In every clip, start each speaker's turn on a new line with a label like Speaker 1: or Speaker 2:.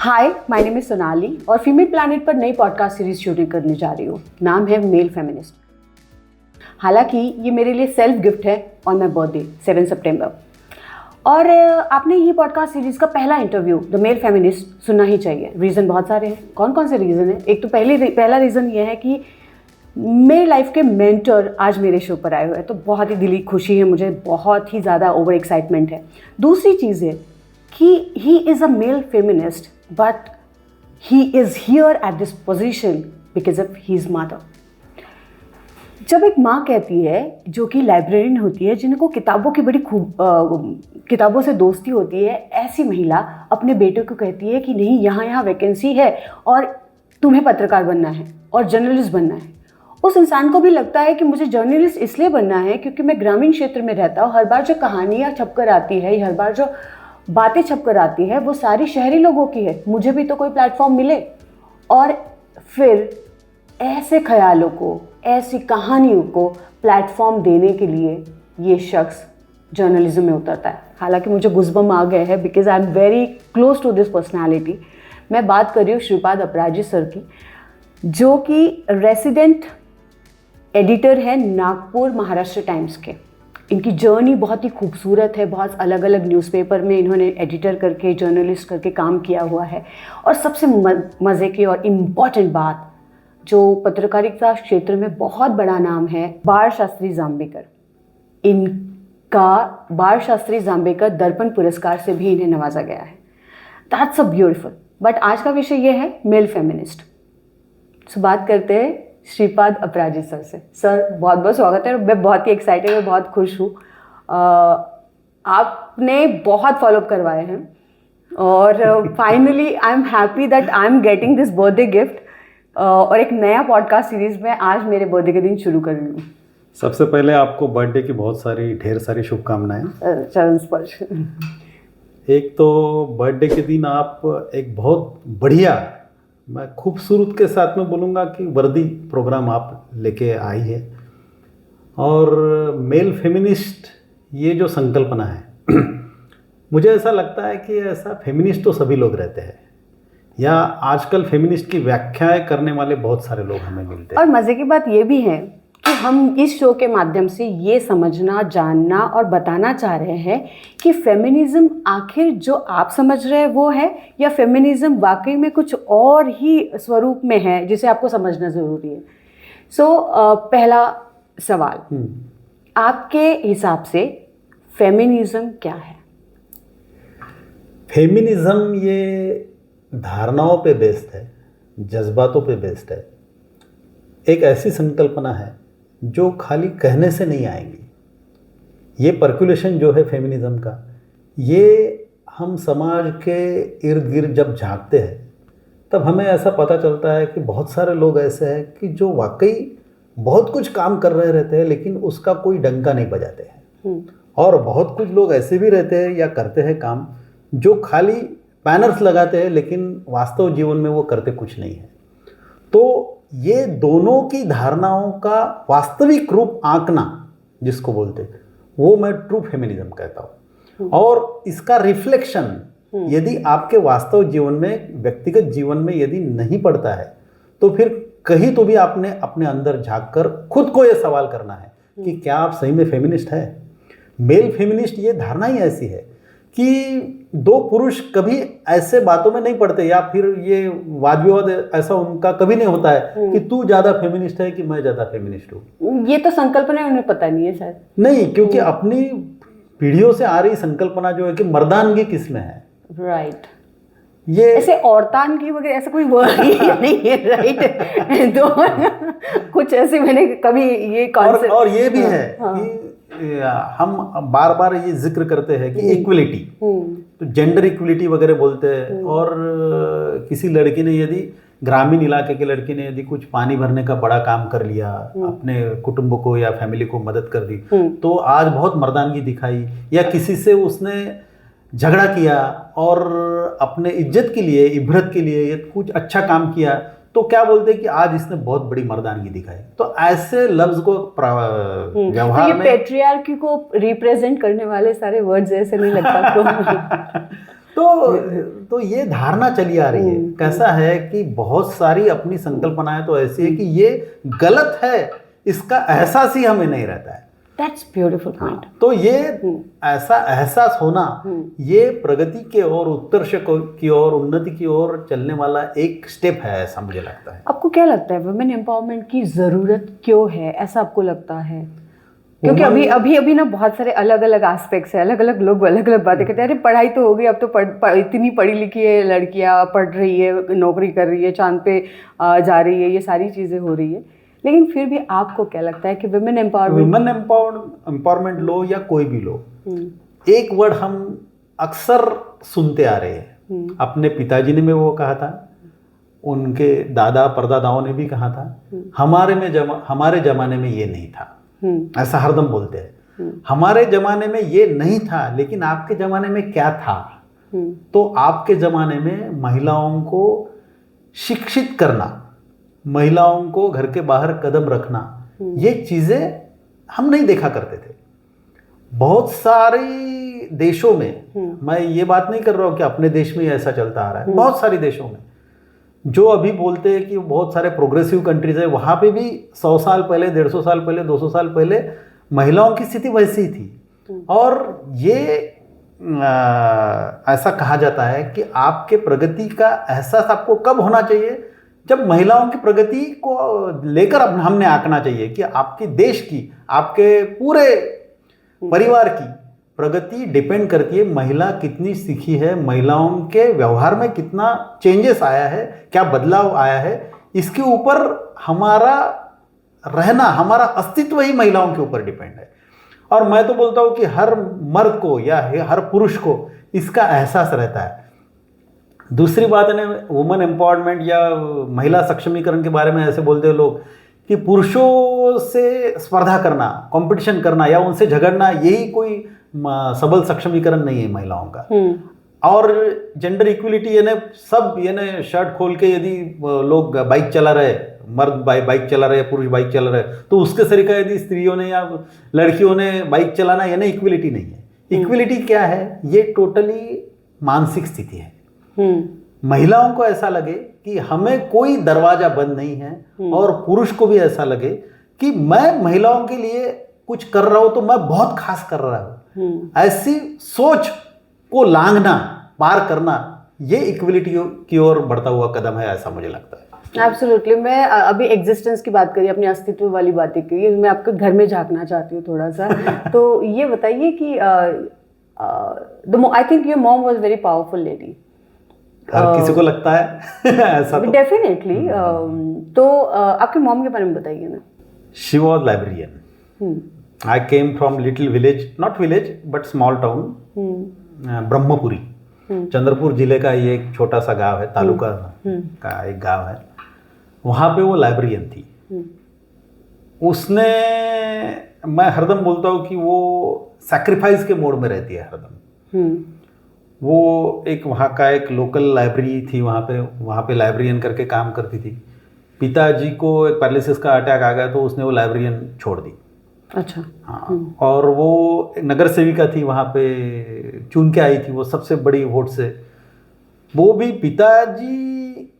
Speaker 1: Hi, my name is Sonali और female planet पर नई पॉडकास्ट सीरीज शूटिंग करने जा रही हूँ। नाम है मेल फेमिनिस्ट। हालांकि ये मेरे लिए सेल्फ गिफ्ट है ऑन माई बर्थडे 7 सितंबर। और आपने ये पॉडकास्ट सीरीज का पहला इंटरव्यू द मेल फेमिनिस्ट सुनना ही चाहिए। रीज़न बहुत सारे हैं। कौन कौन से रीज़न है? एक तो पहला रीज़न ये है कि मेरे लाइफ के मेंटर आज मेरे शो पर आए हुए हैं, तो बहुत ही दिली खुशी है मुझे, बहुत ही ज़्यादा ओवर एक्साइटमेंट है। दूसरी चीज़ है कि he is a male feminist but he is here at this position because of his mother. जब एक माँ कहती है, जो कि लाइब्रेरियन होती है, जिनको किताबों की बड़ी किताबों से दोस्ती होती है, ऐसी महिला अपने बेटे को कहती है कि नहीं, यहाँ वैकेंसी है और तुम्हें पत्रकार बनना है और जर्नलिस्ट बनना है। उस इंसान को भी लगता है कि मुझे जर्नलिस्ट इसलिए बनना है क्योंकि मैं ग्रामीण क्षेत्र में रहता हूँ। हर बार जो कहानियाँ छपकर आती है, हर बार जो बातें छपकर आती है, वो सारी शहरी लोगों की है। मुझे भी तो कोई प्लेटफॉर्म मिले। और फिर ऐसे ख्यालों को, ऐसी कहानियों को प्लेटफॉर्म देने के लिए ये शख्स जर्नलिज्म में उतरता है। हालांकि मुझे गुज़बम आ गए हैं because I am very close to this personality. मैं बात कर रही हूँ श्रीपाद अपराजित सर की, जो कि रेसिडेंट एडिटर है नागपुर महाराष्ट्र टाइम्स के। इनकी जर्नी बहुत ही खूबसूरत है। बहुत अलग अलग न्यूज़पेपर में इन्होंने एडिटर करके, जर्नलिस्ट करके काम किया हुआ है। और सबसे मज़े की और इम्पॉर्टेंट बात, जो पत्रकारिता क्षेत्र में बहुत बड़ा नाम है, बाळ शास्त्री जांभेकर। इनका बाळ शास्त्री जांभेकर दर्पण पुरस्कार से भी इन्हें नवाजा गया है। That's a beautiful. बट आज का विषय ये है मेल फेमिनिस्ट। सो बात करते हैं श्रीपाद अपराजित सर से। सर, बहुत बहुत स्वागत है। मैं बहुत ही एक्साइटेड, मैं बहुत खुश हूँ। आपने बहुत फॉलोअप करवाए हैं और finally I am happy that I am getting this birthday gift और एक नया पॉडकास्ट सीरीज में आज मेरे बर्थडे के दिन शुरू कर रही हूँ।
Speaker 2: सबसे पहले आपको बर्थडे की ढेर सारी शुभकामनाएं।
Speaker 1: चरण स्पर्श।
Speaker 2: एक तो बर्थडे के दिन आप एक बहुत बढ़िया, मैं खूबसूरत के साथ में बोलूँगा कि वर्दी प्रोग्राम आप लेके आई है। और मेल फेमिनिस्ट ये जो संकल्पना है मुझे ऐसा लगता है कि ऐसा फेमिनिस्ट तो सभी लोग रहते हैं, या आजकल फेमिनिस्ट की व्याख्याएं करने वाले बहुत सारे लोग हमें मिलते हैं।
Speaker 1: और मज़े की बात ये भी है कि हम इस शो के माध्यम से ये समझना, जानना और बताना चाह रहे हैं कि फेमिनिज्म आखिर जो आप समझ रहे हैं वो है, या फेमिनिज्म वाकई में कुछ और ही स्वरूप में है जिसे आपको समझना ज़रूरी है। सो पहला सवाल, आपके हिसाब से फेमिनिज्म क्या है?
Speaker 2: फेमिनिज्म ये धारणाओं पे बेस्ड है, जज्बातों पे बेस्ड है। एक ऐसी संकल्पना है जो खाली कहने से नहीं आएंगी। ये पर्कुलेशन जो है फेमिनिज्म का, ये हम समाज के इर्द गिर्द जब झांकते हैं तब हमें ऐसा पता चलता है कि बहुत सारे लोग ऐसे हैं कि जो वाकई बहुत कुछ काम कर रहे रहते हैं लेकिन उसका कोई डंका नहीं बजाते हैं। और बहुत कुछ लोग ऐसे भी रहते हैं या करते हैं काम जो खाली बैनर्स लगाते हैं लेकिन वास्तव जीवन में वो करते कुछ नहीं है। तो ये दोनों की धारणाओं का वास्तविक रूप आंकना जिसको बोलते हैं, वो मैं ट्रू फेमिनिज्म कहता हूँ। और इसका रिफ्लेक्शन यदि आपके वास्तव जीवन में, व्यक्तिगत जीवन में यदि नहीं पड़ता है तो फिर कहीं तो भी आपने अपने अंदर झांक कर खुद को ये सवाल करना है कि क्या आप सही में फेमिनिस्ट है। मेल फेमिनिस्ट ये धारणा ही ऐसी है कि दो पुरुष कभी ऐसे बातों में नहीं पड़ते, या फिर ये वाद विवाद ऐसा उनका कभी नहीं होता है कि तू ज़्यादा फेमिनिस्ट है कि मैं ज़्यादा फेमिनिस्ट हूँ।
Speaker 1: ये तो संकल्पना उन्हें पता नहीं है शायद।
Speaker 2: नहीं, क्योंकि अपनी पीढ़ियों से आ रही संकल्पना जो है कि मर्दानगी किस में है।
Speaker 1: राइट।
Speaker 2: ये
Speaker 1: ऐसे औरतान की वगैरह ऐसा कोई वर्ड ही नहीं है। राइट। तो कुछ ऐसे मैंने कभी ये कॉन्सेप्ट।
Speaker 2: और ये भी है कि हम बार बार ये जिक्र करते हैं कि इक्वलिटी, तो जेंडर इक्वलिटी वगैरह बोलते हैं। और किसी लड़की ने, यदि ग्रामीण इलाके के लड़की ने यदि कुछ पानी भरने का बड़ा काम कर लिया, अपने कुटुंब को या फैमिली को मदद कर दी, तो आज बहुत मर्दानगी दिखाई। या किसी से उसने झगड़ा किया और अपने इज्जत के लिए, इबरत के लिए कुछ अच्छा काम किया, तो क्या बोलते हैं कि आज इसने बहुत बड़ी मर्दानगी दिखाई। तो ऐसे लफ्ज को व्यवहार
Speaker 1: ये
Speaker 2: में
Speaker 1: पेट्रियार्की को रिप्रेजेंट करने वाले सारे वर्ड्स ऐसे नहीं लगता आपको?
Speaker 2: तो ये धारणा चली आ रही है। कैसा है कि बहुत सारी अपनी संकल्पनाएं तो ऐसी है कि ये गलत है, इसका एहसास ही हमें नहीं रहता है।
Speaker 1: That's beautiful point.
Speaker 2: तो ये ऐसा एहसास होना, ये प्रगति के और उत्कर्ष की ओर, उन्नति की ओर चलने वाला एक स्टेप है, ऐसा मुझे लगता है।
Speaker 1: आपको क्या लगता है वुमेन एम्पावरमेंट की जरूरत क्यों है, ऐसा आपको लगता है? क्योंकि अभी ना बहुत सारे अलग अलग एस्पेक्ट्स है, अलग अलग लोग अलग अलग बातें करते हैं। अरे पढ़ाई तो हो गई, अब तो इतनी पढ़ी लिखी है लड़कियां, पढ़ रही है, नौकरी कर रही है, चांद पे जा रही है, ये सारी चीजें हो रही है। लेकिन फिर भी आपको क्या लगता है कि वुमेन एम्पावरमेंट लो या कोई भी लो, एक वर्ड हम अक्सर सुनते आ रहे हैं। अपने पिताजी ने भी वो कहा था, उनके दादा परदादाओं ने भी कहा था, हमारे जमाने में ये नहीं था, ऐसा हरदम बोलते हैं। हमारे जमाने में ये नहीं था, लेकिन आपके जमाने में क्या था? तो आपके जमाने में महिलाओं को शिक्षित करना, महिलाओं को घर के बाहर कदम रखना, ये चीजें हम नहीं देखा करते थे। बहुत सारे देशों में, मैं ये बात नहीं कर रहा हूं कि अपने देश में ऐसा चलता आ रहा है, बहुत सारे देशों में जो अभी बोलते हैं कि बहुत सारे प्रोग्रेसिव कंट्रीज है, वहां पे भी 100 साल पहले, 150 साल पहले, 200 साल पहले महिलाओं की स्थिति वैसी ही थी। और ये ऐसा कहा जाता है कि आपके प्रगति का एहसास आपको कब होना चाहिए? जब महिलाओं की प्रगति को लेकर हमने आंकना चाहिए कि आपके देश की, आपके पूरे परिवार की प्रगति डिपेंड करती है महिला कितनी सीखी है, महिलाओं के व्यवहार में कितना चेंजेस आया है, क्या बदलाव आया है, इसके ऊपर हमारा रहना, हमारा अस्तित्व ही महिलाओं के ऊपर डिपेंड है। और मैं तो बोलता हूँ कि हर मर्द को या हर पुरुष को इसका एहसास रहता है। दूसरी बात है ना, वुमेन एम्पावरमेंट या महिला सक्षमीकरण के बारे में ऐसे बोलते हैं लोग कि पुरुषों से स्पर्धा करना, कंपटीशन करना या उनसे झगड़ना, यही कोई सबल सक्षमीकरण नहीं है महिलाओं का। और जेंडर इक्वलिटी यानी सब, यानी शर्ट खोल के यदि लोग बाइक चला रहे, मर्द बाइक चला रहे, पुरुष बाइक चला रहे, तो उसके तरीका यदि स्त्रियों ने या लड़कियों ने बाइक चलाना, यानी इक्वलिटी नहीं है। इक्वलिटी क्या है? ये टोटली मानसिक स्थिति है। महिलाओं को ऐसा लगे कि हमें कोई दरवाजा बंद नहीं है, और पुरुष को भी ऐसा लगे कि मैं महिलाओं के लिए कुछ कर रहा हूं तो मैं बहुत खास कर रहा हूं। ऐसी सोच को लांघना, पार करना, ये इक्वलिटी की ओर बढ़ता हुआ कदम है, ऐसा मुझे लगता है। एब्सोल्युटली। मैं अभी एग्जिस्टेंस की बात करी, अपने अस्तित्व वाली बातें की, मैं आपके घर में झांकना चाहती हूँ थोड़ा सा। तो ये बताइए कि I think your mom was very powerful lady.
Speaker 2: हर किसी को लगता है ऐसा तो
Speaker 1: डेफिनेटली। तो आपके मॉम के बारे में बताइए ना।
Speaker 2: She was librarian. I came from little village, not village but small town, Brahmapuri, Chandrapur जिले का ये एक छोटा सा गांव है, तालुका का एक गांव है। वहाँ पे वो लाइब्रेरियन थी। उसने, मैं हरदम बोलता हूँ कि वो सैक्रिफाइस के मोड में रहती है हरदम। वो एक वहाँ का एक लोकल लाइब्रेरी थी, वहाँ पे लाइब्रेरियन करके काम करती थी। पिताजी को एक पैरालिसिस का अटैक आ गया तो उसने वो लाइब्रेरियन छोड़ दी।
Speaker 1: अच्छा।
Speaker 2: हाँ। और वो नगर सेविका थी, वहाँ पे चुन के आई थी वो सबसे बड़ी वोट से। वो भी पिताजी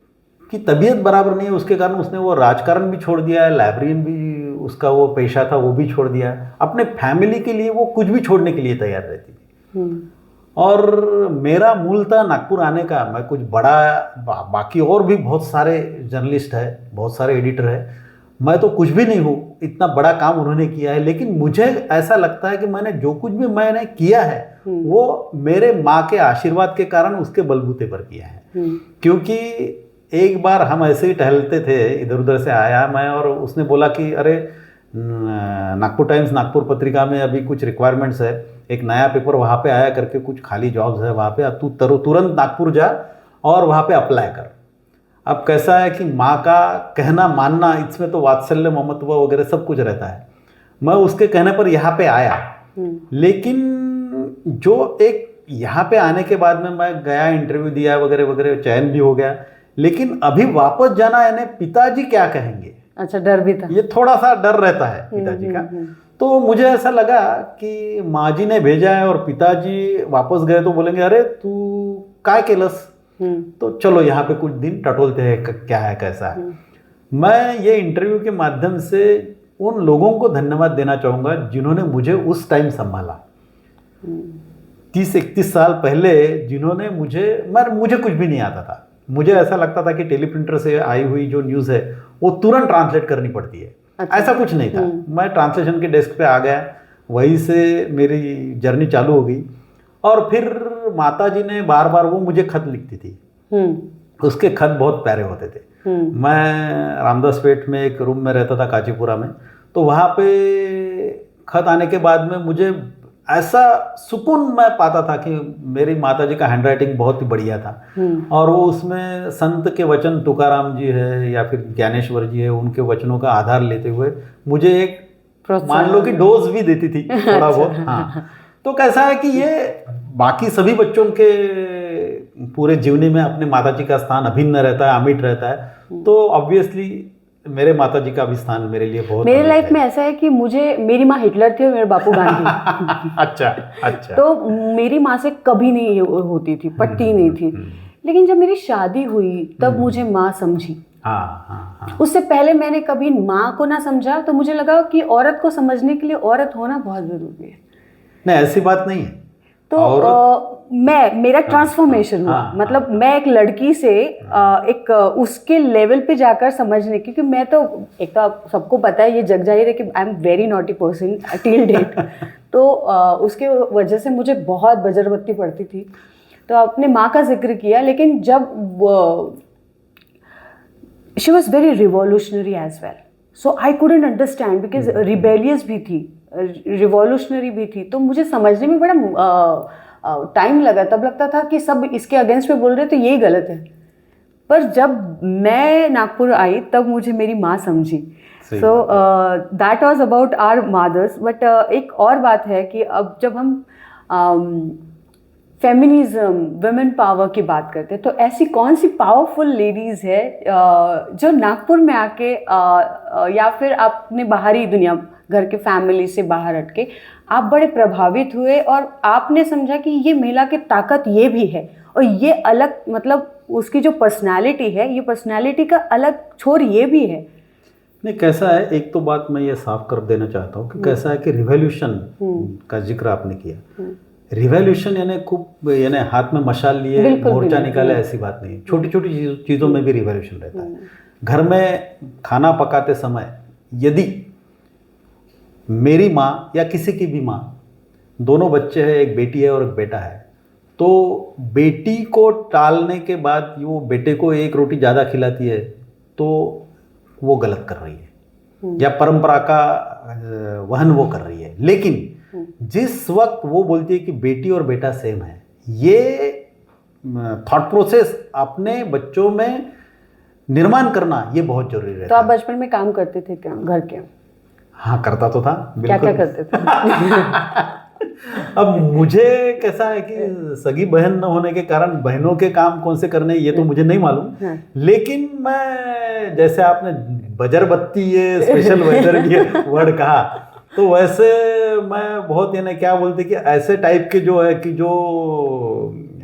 Speaker 2: की तबीयत बराबर नहीं है, उसके कारण उसने वो राजकारण भी छोड़ दिया है, लाइब्रेरियन भी उसका वो पेशा था वो भी छोड़ दिया। अपने फैमिली के लिए वो कुछ भी छोड़ने के लिए तैयार रहती थी। और मेरा मूल था नागपुर आने का। मैं कुछ बड़ा, बाकी और भी बहुत सारे जर्नलिस्ट है, बहुत सारे एडिटर है, मैं तो कुछ भी नहीं हूँ। इतना बड़ा काम उन्होंने किया है, लेकिन मुझे ऐसा लगता है कि मैंने जो कुछ भी मैंने किया है वो मेरे माँ के आशीर्वाद के कारण, उसके बलबूते पर किया है। क्योंकि एक बार हम ऐसे ही टहलते थे, इधर उधर से आया मैं, और उसने बोला कि अरे नागपुर टाइम्स, नागपुर पत्रिका में अभी कुछ रिक्वायरमेंट्स है, एक नया पेपर वहाँ पे आया करके, कुछ खाली जॉब्स है वहाँ पे, तू तुरंत नागपुर जा और वहाँ पे अप्लाई कर। अब कैसा है कि माँ का कहना मानना, इसमें तो वात्सल्य, ममत्व वगैरह सब कुछ रहता है। मैं उसके कहने पर यहाँ पे आया, लेकिन जो एक यहाँ पे आने के बाद में मैं गया, इंटरव्यू दिया वगैरह वगैरह, चयन भी हो गया, लेकिन अभी वापस जाना, यानी पिताजी क्या कहेंगे।
Speaker 1: अच्छा, डर भी था,
Speaker 2: ये थोड़ा सा डर रहता है पिताजी का। तो मुझे ऐसा लगा कि माँ जी ने भेजा है और पिताजी वापस गए तो बोलेंगे अरे तू काय केलस, तो चलो यहाँ पे कुछ दिन टटोलते हैं क्या है कैसा है। मैं ये इंटरव्यू के माध्यम से उन लोगों को धन्यवाद देना चाहूँगा जिन्होंने मुझे उस टाइम संभाला, 30-31 साल पहले, जिन्होंने मुझे कुछ भी नहीं आता था। मुझे ऐसा लगता था कि टेलीप्रिंटर से आई हुई जो न्यूज़ है वो तुरंत ट्रांसलेट करनी पड़ती है। अच्छा। ऐसा कुछ नहीं था। मैं ट्रांसलेशन के डेस्क पे आ गया, वहीं से मेरी जर्नी चालू हो गई। और फिर माता जी ने बार बार, वो मुझे खत लिखती थी, उसके खत बहुत प्यारे होते थे। मैं रामदास पेठ में एक रूम में रहता था काचीपुरा में, तो वहाँ पे खत आने के बाद में मुझे ऐसा सुकून मैं पाता था कि मेरी माता जी का हैंडराइटिंग बहुत ही बढ़िया था। और वो उसमें संत के वचन, तुकाराम जी है या फिर ज्ञानेश्वर जी है, उनके वचनों का आधार लेते हुए मुझे एक मान लो कि डोज भी देती थी थोड़ा बहुत। हाँ, तो कैसा है कि ये बाकी सभी बच्चों के पूरे जीवनी में अपने माता जी का स्थान अभिन्न रहता है, अमिट रहता है। तो ऑब्वियसली मेरे माता जी का भी स्थान मेरे लिए बहुत,
Speaker 1: मेरे लाइफ में ऐसा है कि मेरी माँ हिटलर थी और मेरे बापू गांधी।
Speaker 2: अच्छा।
Speaker 1: तो मेरी माँ से कभी नहीं होती थी, पट्टी नहीं थी। लेकिन जब मेरी शादी हुई तब मुझे माँ समझी।
Speaker 2: हाँ।
Speaker 1: उससे पहले मैंने कभी माँ को ना समझा, तो मुझे लगा कि औरत को समझने के लिए औरत होना बहुत जरूरी है।
Speaker 2: नहीं, ऐसी बात नहीं है।
Speaker 1: तो मेरा ट्रांसफॉर्मेशन हुआ, मतलब मैं एक लड़की से एक उसके लेवल पे जाकर समझने, क्योंकि मैं तो एक तो आप सबको पता है, ये जग जाहिर है कि I am very naughty person till date. तो उसके वजह से मुझे बहुत बजरबत्ती पड़ती थी। तो अपने माँ का जिक्र किया, लेकिन जब she was very revolutionary as well, so I couldn't understand, because rebellious भी थी, रिवॉल्यूशनरी भी थी। तो मुझे समझने में बड़ा टाइम लगा। तब लगता था कि सब इसके अगेंस्ट में बोल रहे तो यही गलत है। पर जब मैं नागपुर आई तब मुझे मेरी माँ समझी। So that was about our mothers. But एक और बात है कि अब जब हम फेमिनिज्म, वुमेन पावर की बात करते हैं, तो ऐसी कौन सी पावरफुल लेडीज़ है जो नागपुर में आके या फिर आपने बाहरी दुनिया, घर के फैमिली से बाहर हटके आप बड़े प्रभावित हुए और आपने समझा कि ये महिला की ताकत ये भी है और ये अलग, मतलब उसकी जो पर्सनालिटी है, ये पर्सनालिटी का अलग छोर ये भी है।
Speaker 2: नहीं, कैसा है, एक तो बात मैं ये साफ कर देना चाहता हूँ कि कैसा है कि रिवॉल्यूशन का जिक्र आपने किया। रिवॉल्यूशन यानी हाथ में मशाल लिए मोर्चा निकाले, ऐसी बात नहीं। छोटी छोटी चीज़ों में भी रिवॉल्यूशन रहता है। घर में खाना पकाते समय यदि मेरी माँ या किसी की भी माँ, दोनों बच्चे हैं, एक बेटी है और एक बेटा है, तो बेटी को टालने के बाद वो बेटे को एक रोटी ज़्यादा खिलाती है तो वो गलत कर रही है, या परंपरा का वहन वो कर रही है। लेकिन जिस वक्त वो बोलती है कि बेटी और बेटा सेम है, ये थॉट प्रोसेस अपने बच्चों में निर्माण करना ये बहुत जरूरी है।
Speaker 1: तो आप बचपन में काम करते थे क्या घर के?
Speaker 2: हाँ, करता तो था,
Speaker 1: क्या क्या करते थे?
Speaker 2: अब मुझे कैसा है कि सगी बहन न होने के कारण बहनों के काम कौन से करने ये तो मुझे नहीं मालूम। लेकिन मैं, जैसे आपने बजरबत्ती ये स्पेशल वेदर ये वर्ड कहा, तो वैसे मैं बहुत, यानी क्या बोलते कि ऐसे टाइप के जो है कि जो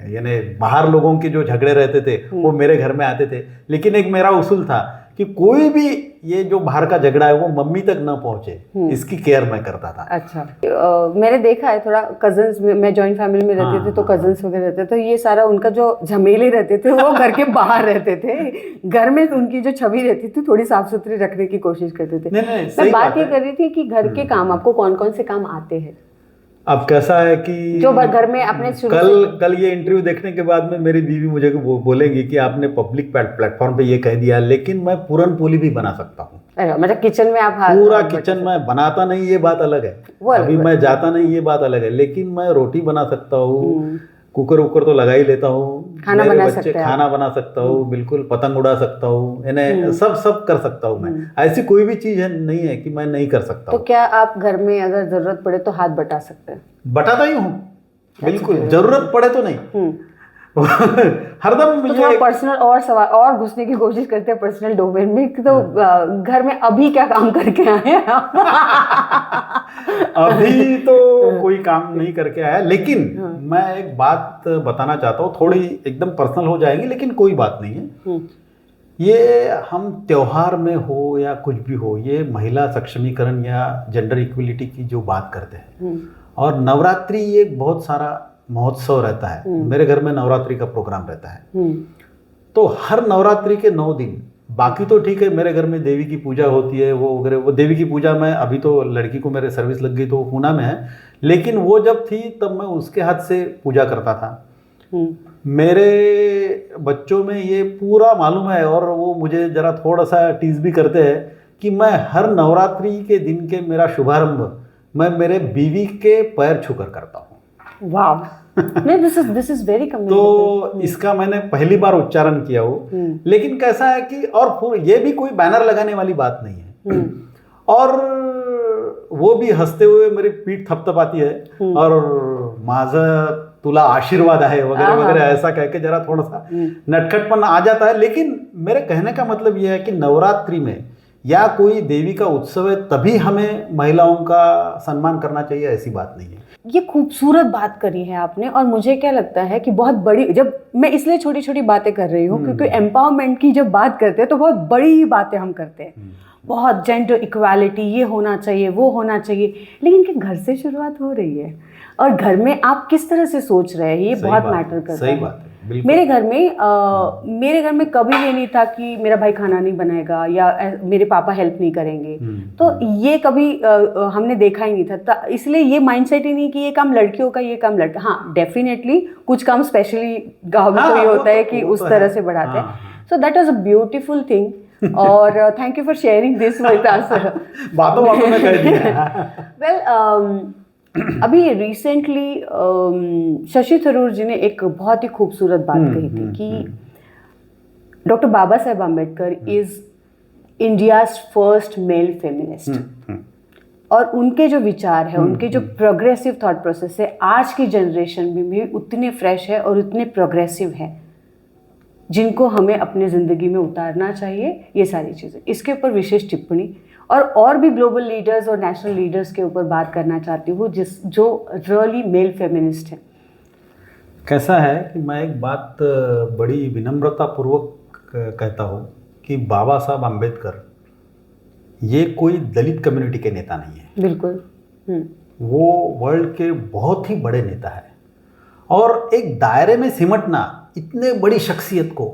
Speaker 2: यानी बाहर लोगों के जो झगड़े रहते थे वो मेरे घर में आते थे। लेकिन एक मेरा उसूल था कि कोई भी ये जो बाहर का झगड़ा है वो मम्मी तक ना पहुंचे, इसकी केयर मैं करता था।
Speaker 1: अच्छा, मैंने देखा है थोड़ा कजन्स में, मैं जॉइंट फैमिली में रहती थी, तो कजन्स वगैरह रहते थे, तो ये सारा उनका जो झमेले रहते थे वो घर के बाहर रहते थे। घर में उनकी जो छवि रहती थी थोड़ी साफ सुथरी रखने की कोशिश करते थे। मैं बात ये कर रही थी कि घर के काम आपको कौन कौन से काम आते हैं?
Speaker 2: अब कैसा है कि
Speaker 1: जो घर में अपने
Speaker 2: कल ये इंटरव्यू देखने के बाद में मेरी बीवी मुझे बोलेंगी कि आपने पब्लिक प्लेटफॉर्म पे ये कह दिया, लेकिन मैं पूरन पोली भी बना सकता हूँ।
Speaker 1: मतलब किचन में आप
Speaker 2: पूरा किचन में बनाता नहीं, ये बात अलग है, अभी मैं जाता नहीं, ये बात अलग है, लेकिन मैं रोटी बना सकता हूँ, कुकर वुकर तो लगा ही लेता हूँ, खाना बना सकता हूँ, बिल्कुल पतंग उड़ा सकता हूँ, यानी सब कर सकता हूँ मैं। ऐसी कोई भी चीज नहीं है कि मैं नहीं कर सकता।
Speaker 1: तो क्या आप घर में अगर जरूरत पड़े तो हाथ बटा सकते हैं?
Speaker 2: बटाता ही हूँ, बिल्कुल, जरूरत पड़े तो नहीं। हरदम
Speaker 1: तो थोड़ा पर्सनल और सवाल और घुसने की कोशिश करते हैं पर्सनल डोमेन में, तो घर में अभी क्या काम करके आए हैं?
Speaker 2: अभी तो कोई काम नहीं करके आया, लेकिन मैं एक बात बताना चाहता हूँ, थोड़ी एकदम पर्सनल हो जाएगी लेकिन कोई बात नहीं है। ये हम त्योहार में हो या कुछ भी हो, ये महिला सक्षमीकरण या जेंडर इक्वलिटी की जो बात करते हैं, और नवरात्रि ये बहुत सारा महोत्सव रहता है। मेरे घर में नवरात्रि का प्रोग्राम रहता है, तो हर नवरात्रि के 9 दिन, बाकी तो ठीक है मेरे घर में देवी की पूजा होती है वो वगैरह, वो देवी की पूजा में अभी तो लड़की को मेरे सर्विस लग गई तो वो पूना में है, लेकिन वो जब थी तब मैं उसके हाथ से पूजा करता था। मेरे बच्चों में ये पूरा मालूम है, और वो मुझे जरा थोड़ा सा टीज भी करते हैं कि मैं हर नवरात्रि के दिन के मेरा शुभारंभ मैं मेरे बीवी के पैर छूकर करता हूँ।
Speaker 1: वाह, नहीं, दिस इज वेरी कमेंडेबल।
Speaker 2: तो इसका मैंने पहली बार उच्चारण किया हो, लेकिन कैसा है कि, और ये भी कोई बैनर लगाने वाली बात नहीं है, और वो भी हंसते हुए मेरी पीठ थपथपाती है, और माझं तुला आशीर्वाद है वगैरह वगैरह ऐसा कह के जरा थोड़ा सा नटखटपन आ जाता है। लेकिन मेरे कहने का मतलब यह है कि नवरात्रि में या कोई देवी का उत्सव है तभी हमें महिलाओं का सम्मान करना चाहिए, ऐसी बात नहीं है।
Speaker 1: ये खूबसूरत बात करी है आपने, और मुझे क्या लगता है कि बहुत बड़ी, जब मैं इसलिए छोटी छोटी बातें कर रही हूँ क्योंकि एम्पावरमेंट की जब बात करते हैं तो बहुत बड़ी बातें हम करते हैं, बहुत जेंडर इक्वालिटी, ये होना चाहिए वो होना चाहिए, लेकिन कि घर से शुरुआत हो रही है, और घर में आप किस तरह से सोच रहे हैं ये बहुत मैटर करता है।
Speaker 2: सही बात है।
Speaker 1: मेरे घर में कभी ये नहीं था कि मेरा भाई खाना नहीं बनाएगा या मेरे पापा हेल्प नहीं करेंगे, तो ये कभी हमने देखा ही नहीं था। इसलिए ये माइंडसेट ही नहीं कि ये काम लड़कियों का, ये काम लड़का। हाँ, डेफिनेटली कुछ काम स्पेशली गाँव में तो ये होता है कि उस तरह से बढ़ाते हैं। So that was a beautiful thing, और thank you for sharing this with us.
Speaker 2: बातों में कह दिया।
Speaker 1: वेल, अभी रिसेंटली शशि थरूर जी ने एक बहुत ही खूबसूरत बात कही थी कि doctor Baba Saheb Ambedkar is India's first male feminist, और उनके जो विचार है, उनके जो प्रोग्रेसिव थॉट प्रोसेस है, आज की जनरेशन में भी उतने फ्रेश है और उतने प्रोग्रेसिव है, जिनको हमें अपने ज़िंदगी में उतारना चाहिए। ये सारी चीज़ें, इसके ऊपर विशेष टिप्पणी और भी ग्लोबल लीडर्स और नेशनल लीडर्स के ऊपर बात करना चाहती हूँ जो रियली मेल फेमिनिस्ट है।
Speaker 2: कैसा है कि मैं एक बात बड़ी विनम्रता पूर्वक कहता हूँ कि बाबा साहब आम्बेडकर ये कोई दलित कम्युनिटी के नेता नहीं है।
Speaker 1: बिल्कुल।
Speaker 2: वो वर्ल्ड के बहुत ही बड़े नेता है, और एक दायरे में सिमटना इतने बड़ी शख्सियत को,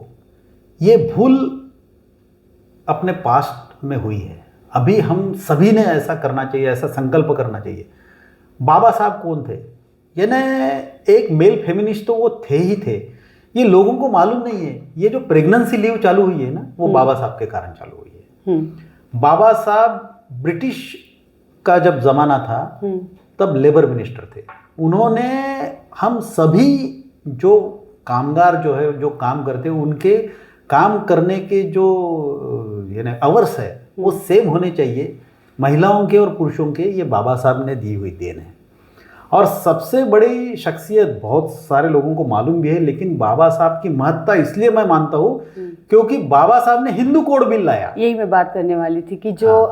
Speaker 2: ये भूल अपने पास्ट में हुई है। अभी हम सभी ने ऐसा करना चाहिए, ऐसा संकल्प करना चाहिए। बाबा साहब कौन थे? यानी एक मेल फेमिनिस्ट तो वो थे ही थे, ये लोगों को मालूम नहीं है। ये जो प्रेगनेंसी लीव चालू हुई है ना, वो बाबा साहब के कारण चालू हुई है। बाबा साहब ब्रिटिश का जब जमाना था तब लेबर मिनिस्टर थे। उन्होंने हम सभी जो कामगार जो है, जो काम करते हैं, उनके काम करने के जो यानी आवर्स है वो सेम होने चाहिए, महिलाओं के और पुरुषों के। ये बाबा साहब ने दी हुई देन है, और सबसे बड़ी शख्सियत बहुत सारे लोगों को मालूम भी है, लेकिन बाबा साहब की महत्ता इसलिए मैं मानता हूँ क्योंकि बाबा साहब ने हिंदू कोड बिल लाया।
Speaker 1: यही मैं बात करने वाली थी कि जो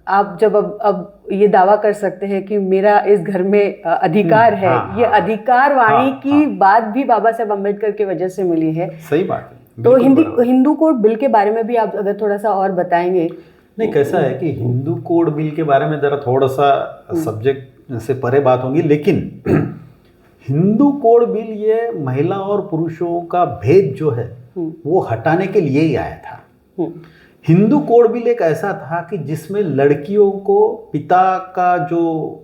Speaker 1: आप जब अब ये दावा कर सकते हैं कि मेरा इस घर में अधिकार है, ये अधिकार वाणी की बात भी बाबा साहब अम्बेडकर की वजह से मिली है।
Speaker 2: सही बात है।
Speaker 1: तो हिंदू कोड बिल के बारे में भी आप अगर थोड़ा सा और बताएंगे।
Speaker 2: नहीं, कैसा है कि हिंदू कोड बिल के बारे में जरा थोड़ा सा सब्जेक्ट से परे बात होगी, लेकिन हिंदू कोड बिल ये महिला और पुरुषों का भेद जो है वो हटाने के लिए ही आया था। हिंदू कोड बिल एक ऐसा था कि जिसमें लड़कियों को पिता का जो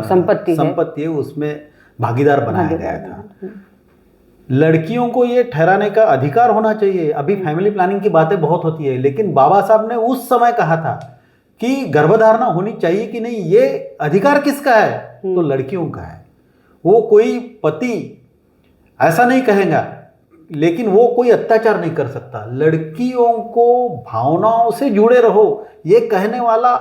Speaker 2: संपत्ति है उसमें भागीदार बनाया गया था। लड़कियों को ये ठहराने का अधिकार होना चाहिए। अभी फैमिली प्लानिंग की बातें बहुत होती है, लेकिन बाबा साहब ने उस समय कहा था कि गर्भधारणा होनी चाहिए कि नहीं, ये अधिकार किसका है? तो लड़कियों का है। वो कोई पति ऐसा नहीं कहेगा, लेकिन वो कोई अत्याचार नहीं कर सकता। लड़कियों को भावनाओं से जुड़े रहो, ये कहने वाला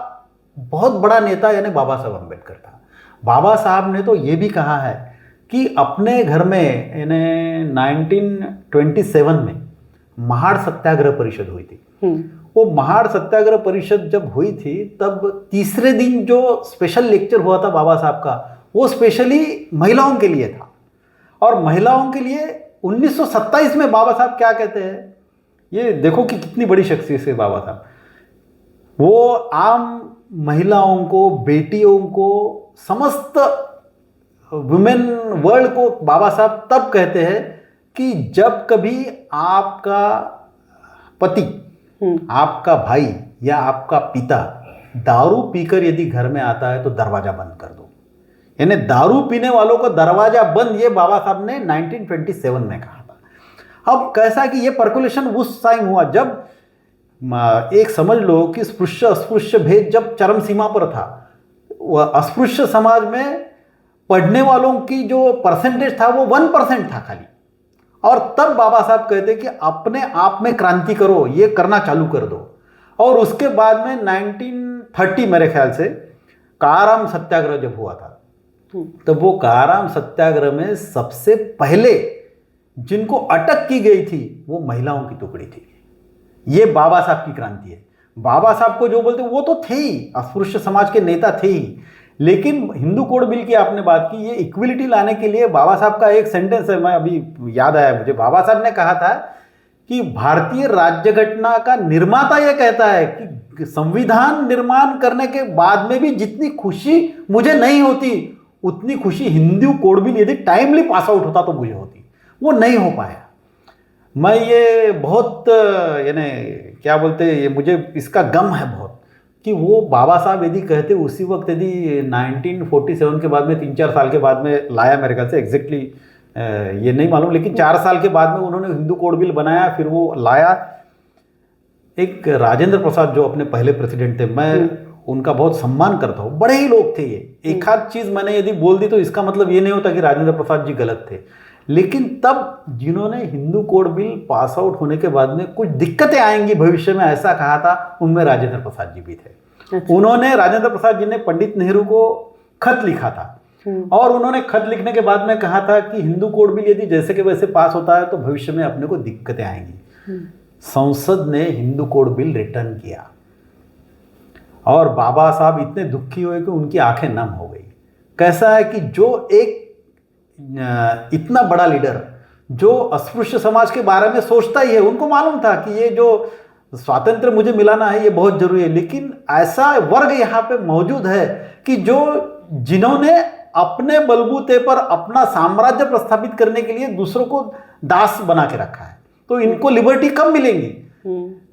Speaker 2: बहुत बड़ा नेता यानी बाबा साहब अम्बेडकर था। बाबा साहब ने तो ये भी कहा है कि अपने घर में यानी 1927 में महाड़ सत्याग्रह परिषद हुई थी। वो महाड़ सत्याग्रह परिषद जब हुई थी तब तीसरे दिन जो स्पेशल लेक्चर हुआ था बाबा साहब का, वो स्पेशली महिलाओं के लिए था। और महिलाओं के लिए 1927 में बाबा साहब क्या कहते हैं, ये देखो कि कितनी बड़ी शख्सियत है बाबा साहब। वो आम महिलाओं को, बेटियों को, समस्त वुमेन वर्ल्ड को बाबा साहब तब कहते हैं कि जब कभी आपका पति, आपका भाई या आपका पिता दारू पीकर यदि घर में आता है तो दरवाजा बंद कर दो। यानी दारू पीने वालों को दरवाजा बंद, ये बाबा साहब ने 1927 में कहा था। अब कैसा कि ये पर्कुलेशन उस टाइम हुआ जब एक समझ लो कि स्पृश्य अस्पृश्य भेद जब चरम सीमा पर था। वह अस्पृश्य समाज में पढ़ने वालों की जो परसेंटेज था वो 1% था खाली। और तब बाबा साहब कहते कि अपने आप में क्रांति करो, ये करना चालू कर दो। और उसके बाद में 1930 मेरे ख्याल से काराम सत्याग्रह जब हुआ था, तब वो काराम सत्याग्रह में सबसे पहले जिनको अटक की गई थी वो महिलाओं की टुकड़ी थी। ये बाबा साहब की क्रांति है। बाबा साहब को जो बोलते वो तो थे ही, अस्पृश्य समाज के नेता थे ही, लेकिन हिंदू कोड बिल की आपने बात की, ये इक्वलिटी लाने के लिए बाबा साहब का एक सेंटेंस है, मैं अभी याद आया मुझे। बाबा साहब ने कहा था कि भारतीय राज्य घटना का निर्माता ये कहता है कि संविधान निर्माण करने के बाद में भी जितनी खुशी मुझे नहीं होती उतनी खुशी हिंदू कोड बिल यदि टाइमली पास आउट होता तो मुझे होती। वो नहीं हो पाया। मैं ये बहुत यानी क्या बोलते हैं, ये मुझे इसका गम है बहुत कि वो बाबा साहब यदि कहते उसी वक्त, यदि 1947 के बाद में 3-4 साल के बाद में लाया, मेरे ख्याल से एग्जैक्टली ये नहीं मालूम, लेकिन 4 साल के बाद में उन्होंने हिंदू कोड बिल बनाया, फिर वो लाया। एक राजेंद्र प्रसाद जो अपने पहले प्रेसिडेंट थे, मैं उनका बहुत सम्मान करता हूँ, बड़े ही लोग थे ये। एक आध चीज़ मैंने यदि बोल दी तो इसका मतलब ये नहीं होता कि राजेंद्र प्रसाद जी गलत थे, लेकिन तब जिन्होंने Hindu code bill pass out होने के बाद में कुछ दिक्कतें आएंगी भविष्य में ऐसा कहा था, उनमें राजेंद्र प्रसाद जी भी थे। अच्छा। उन्होंने, राजेंद्र प्रसाद जी ने पंडित नेहरू को खत लिखा था और उन्होंने खत लिखने के बाद में कहा था कि हिंदू कोड बिल यदि जैसे के वैसे पास होता है तो भविष्य में अपने को दिक्कतें आएंगी। संसद ने हिंदू कोड बिल रिटर्न किया और बाबा साहब इतने दुखी हुए कि उनकी आंखें नम हो गई। कैसा है कि जो एक इतना बड़ा लीडर जो अस्पृश्य समाज के बारे में सोचता ही है, उनको मालूम था कि ये जो स्वातंत्र मुझे मिलाना है ये बहुत जरूरी है, लेकिन ऐसा वर्ग यहाँ पे मौजूद है कि जो जिन्होंने अपने बलबूते पर अपना साम्राज्य प्रस्थापित करने के लिए दूसरों को दास बना के रखा है, तो इनको लिबर्टी कब मिलेंगी?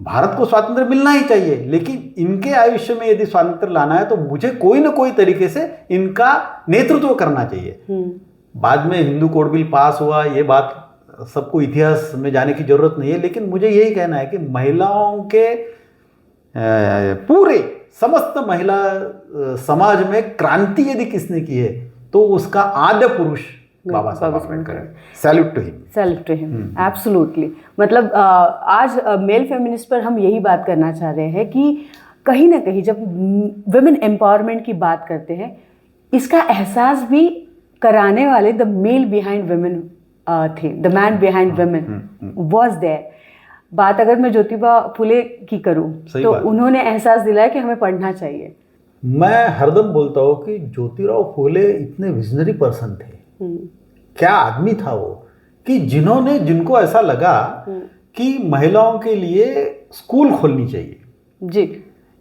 Speaker 2: भारत को स्वातंत्र मिलना ही चाहिए, लेकिन इनके आयुष्य में यदि स्वातंत्र लाना है तो मुझे कोई ना कोई तरीके से इनका नेतृत्व करना चाहिए। बाद में हिंदू कोड बिल पास हुआ, ये बात सबको इतिहास में जाने की जरूरत नहीं है, लेकिन मुझे यही कहना है कि महिलाओं के पूरे समस्त महिला समाज में क्रांति यदि किसने की है तो उसका आद्य पुरुष बाबा साहब अम्बेडकर है। Salute to him,
Speaker 1: salute to him, absolutely. मतलब आज मेल फेमिनिस्ट पर हम यही बात करना चाह रहे हैं कि कहीं ना कहीं जब वुमेन एम्पावरमेंट की बात करते हैं, इसका एहसास भी कराने वाले द मेल बिहाइंड वुमेन थे, the man behind women was there. बात अगर मैं ज्योतिबा फुले की करूं तो उन्होंने एहसास दिलाया कि हमें पढ़ना चाहिए।
Speaker 2: मैं हरदम बोलता हूँ कि ज्योतिराव फुले इतने विजनरी पर्सन थे। क्या आदमी था वो कि जिनको ऐसा लगा कि महिलाओं के लिए स्कूल खोलनी चाहिए
Speaker 1: जी।